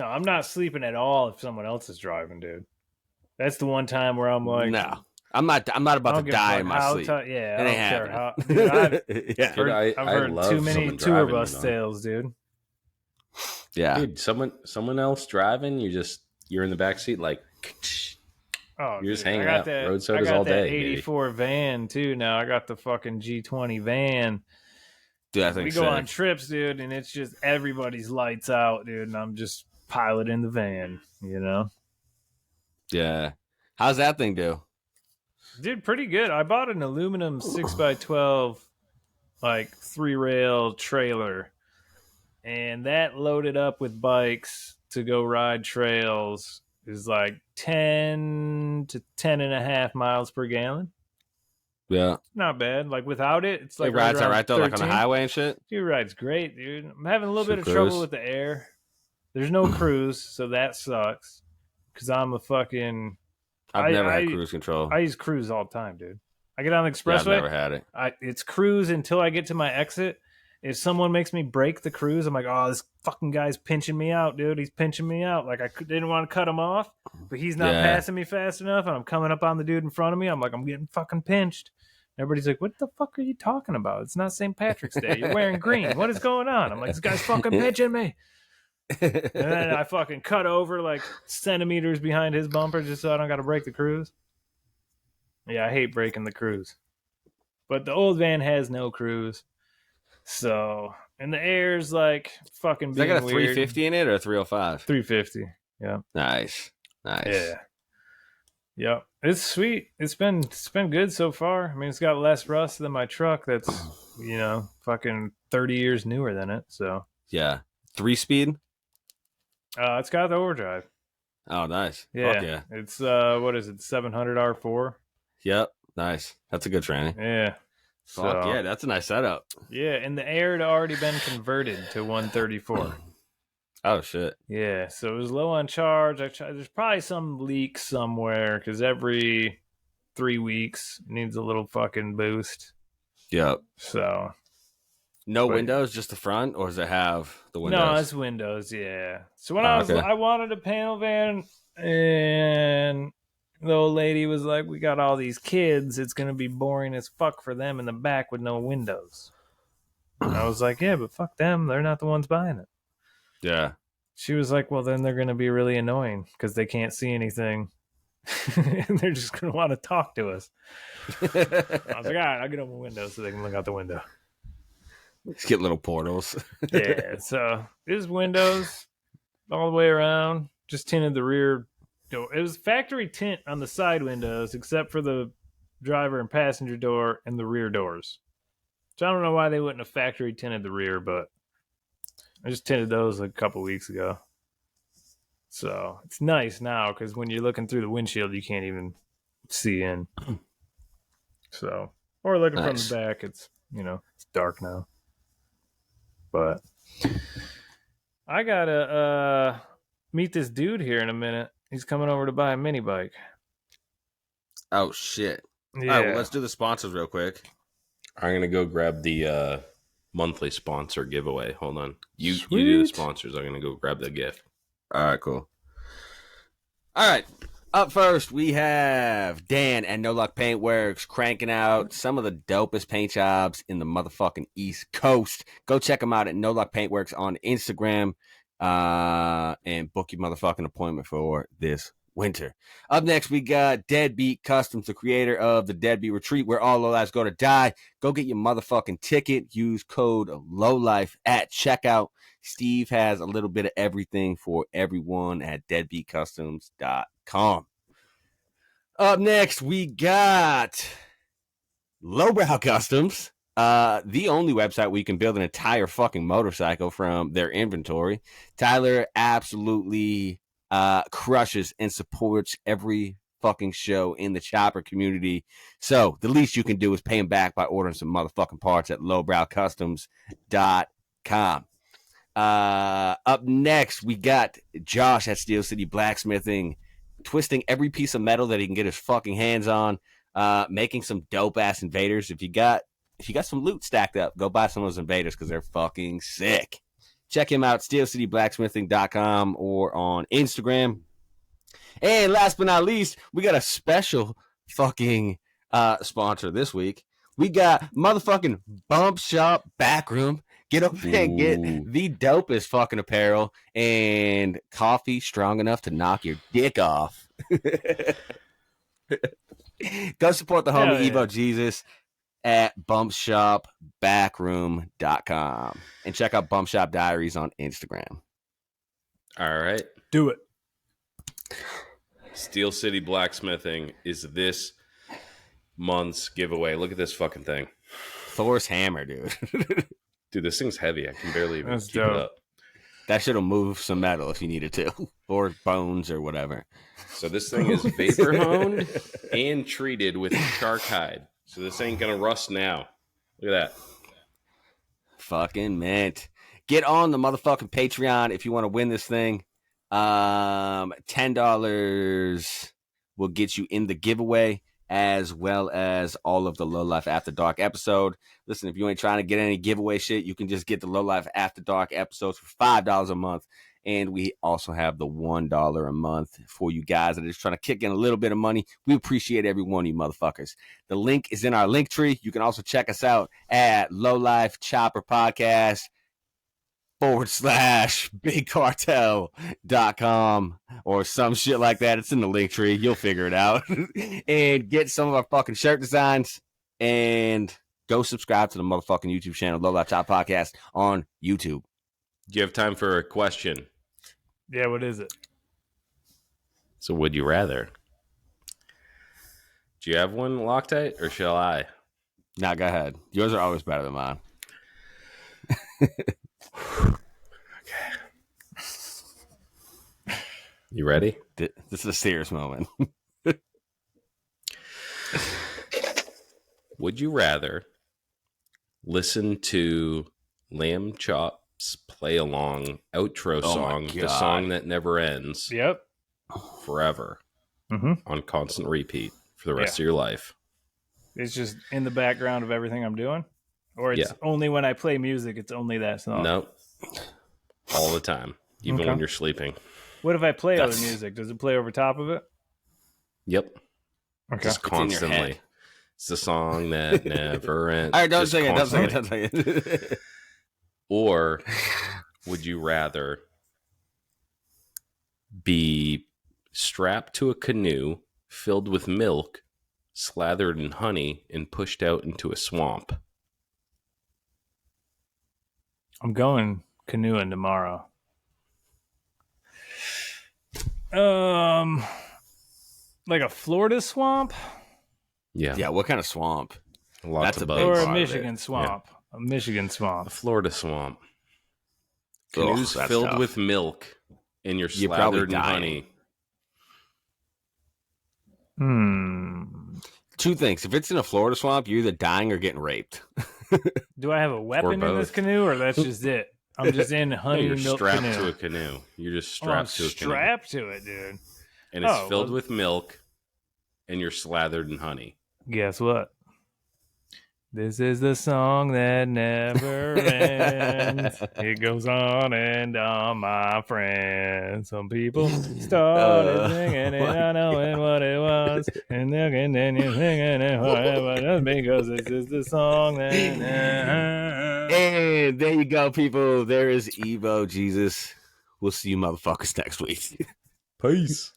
I'm not sleeping at all if someone else is driving, dude. That's the one time where I'm like, No, I'm not I about don't to give a die fuck in my how sleep. yeah, I It don't ain't care how. happening. Dude, I've Dude, I heard love too many someone tour driving, bus you know. tales, dude. Yeah. Dude, someone else driving, you're in the back seat like Oh, you're just dude, hanging I got out. that, Road sodas I got all that day, baby. 84 van too. Now I got the fucking G20 van. Dude, I think We go on trips, dude, and it's just everybody's lights out, dude, and I'm just piloting the van, you know? Yeah. How's that thing do? Dude, pretty good. I bought an aluminum 6x12 like 3-rail trailer, and that loaded up with bikes to go ride trails is like 10 to 10 and a half miles per gallon. Yeah. Not bad. Like without it, it's like It rides all right though, like on the 13. highway and shit. Dude, rides great, dude. I'm having a little So bit of trouble cruise. with the air. There's no cruise, so that sucks. Because I'm a fucking... I've never had cruise control. I use cruise all the time, dude. I get on the Yeah, I've expressway. never had it. It's cruise until I get to my exit. If someone makes me break the cruise, I'm like, oh, this fucking guy's pinching me out, dude. He's pinching me out. Like, didn't want to cut him off, but he's not Yeah. passing me fast enough, and I'm coming up on the dude in front of me. I'm like, I'm getting fucking pinched. Everybody's like, what the fuck are you talking about? It's not St. Patrick's Day. You're wearing green. What is going on? I'm like, this guy's fucking pinching me. And then I fucking cut over like centimeters behind his bumper just so I don't got to break the cruise. Yeah, I hate breaking the cruise. But the old van has no cruise. So, and the air's like fucking Does that being got a weird. 350 in it or a 305? 350. Yeah. Nice. Yeah. Yep. It's sweet. It's been good so far. I mean, it's got less rust than my truck that's, fucking 30 years newer than it. So, Yeah. 3-speed? it's got the overdrive. Oh, nice. Yeah. Fuck yeah. It's what is it? 700 R4. Yep. Nice. That's a good tranny. Yeah. Fuck So, yeah, that's a nice setup. Yeah, and the air had already been converted to 134. Oh shit. Yeah, so it was low on charge. There's probably some leak somewhere because every 3 weeks it needs a little fucking boost. Yep. So No But- windows, just the front, or does it have the windows? no, it's windows. Yeah. So when okay. I wanted a panel van, and the old lady was like, "We got all these kids. It's gonna be boring as fuck for them in the back with no windows." And I was like, "Yeah, but fuck them. They're not the ones buying it." Yeah. She was like, well, then they're going to be really annoying because they can't see anything. And they're just going to want to talk to us. I was like, all right, I'll get on my window so they can look out the window. Just get little portals. Yeah, so there's windows all the way around. Just tinted the rear door. It was factory tint on the side windows except for the driver and passenger door and the rear doors. So I don't know why they wouldn't have factory tinted the rear, but I just tinted those like a couple weeks ago. So it's nice now because when you're looking through the windshield, you can't even see in. So, or looking Nice. from the back, it's it's dark now. But I gotta meet this dude here in a minute. He's coming over to buy a mini bike. Oh shit. Yeah. All right, well, let's do the sponsors real quick. I'm gonna go grab the monthly sponsor giveaway. Hold on. You do the Sweet. sponsors. I'm gonna go grab the gift. All right, cool. All right. Up first, we have Dan and No Luck Paint Works cranking out some of the dopest paint jobs in the motherfucking East Coast. Go check them out at No Luck Paint Works on Instagram and book your motherfucking appointment for this winter. Up next, we got Deadbeat Customs, the creator of the Deadbeat Retreat, where all lowlifes go to die. Go get your motherfucking ticket. Use code LOWLIFE at checkout. Steve has a little bit of everything for everyone at deadbeatcustoms.com. Up next, we got Lowbrow Customs, the only website where you can build an entire fucking motorcycle from their inventory. Tyler absolutely crushes and supports every fucking show in the chopper community. So the least you can do is pay him back by ordering some motherfucking parts at lowbrowcustoms.com. Up next, we got Josh at Steel City Blacksmithing, twisting every piece of metal that he can get his fucking hands on, making some dope ass invaders. If you got some loot stacked up, go buy some of those invaders because they're fucking sick. Check him out, steelcityblacksmithing.com or on Instagram. And last but not least, we got a special fucking sponsor this week. We got motherfucking Bump Shop Backroom. Get up and get the dopest fucking apparel and coffee strong enough to knock your dick off. Go support the homie Evo Jesus at bumpshopbackroom.com and check out Bump Shop Diaries on Instagram. All right. Do it. Steel City Blacksmithing is this month's giveaway. Look at this fucking thing. Thor's hammer, dude. Dude, this thing's heavy. I can barely even keep dope. it up. That shit'll move some metal if you needed to, or bones or whatever. So this thing is vapor honed and treated with shark hide. So this ain't gonna rust now. Look at that. Fucking mint. Get on the motherfucking Patreon if you want to win this thing. $10 will get you in the giveaway, as well as all of the Low Life After Dark episode. Listen, if you ain't trying to get any giveaway shit, you can just get the Low Life After Dark episodes for $5 a month. And we also have the $1 a month for you guys that are just trying to kick in a little bit of money. We appreciate every one of you motherfuckers. The link is in our link tree. You can also check us out at lowlifechopperpodcast /bigcartel.com or some shit like that. It's in the link tree. You'll figure it out. And get some of our fucking shirt designs and go subscribe to the motherfucking YouTube channel, Low Life Chopper Podcast on YouTube. Do you have time for a question? Yeah, what is it? So would you rather? Do you have one, Loctite, or shall I? Nah, go ahead. Yours are always better than mine. You ready? This is a serious moment. Would you rather listen to Lamb Chop's play along outro song, the song that never ends, Yep. forever, on constant repeat for the rest of your life? It's just in the background of everything I'm doing? Or it's only when I play music, it's only that song? Nope. All the time, even when you're sleeping. What if I play other music? Does it play over top of it? Yep. Okay. Just constantly. It's the song that never ends. All right, don't say it. Or would you rather be strapped to a canoe filled with milk, slathered in honey, and pushed out into a swamp? I'm going canoeing tomorrow. Like a Florida swamp? Yeah. Yeah, what kind of swamp? Lots That's of a bugs. big Or part a of Michigan it. swamp. A Michigan A swamp. Florida swamp. Ugh, Canoes that's filled tough. with milk, and you're You're probably slathered in dying. honey. Two things. If it's in a Florida swamp, you're either dying or getting raped. Do I have a weapon in this both. canoe, or that's just it? I'm just in No, honey you're milk strapped canoe. to a canoe. You're just I'm strapped to a canoe. strapped to it, dude. And it's Oh, filled well- with milk, and you're slathered in honey. Guess what? This is the song that never ends. It goes on and on, my friend. Some people started singing it, not knowing what it was, and they're continue singing it forever just because this is the song that never. And there you go, people. There is Evo Jesus. We'll see you motherfuckers next week. Peace.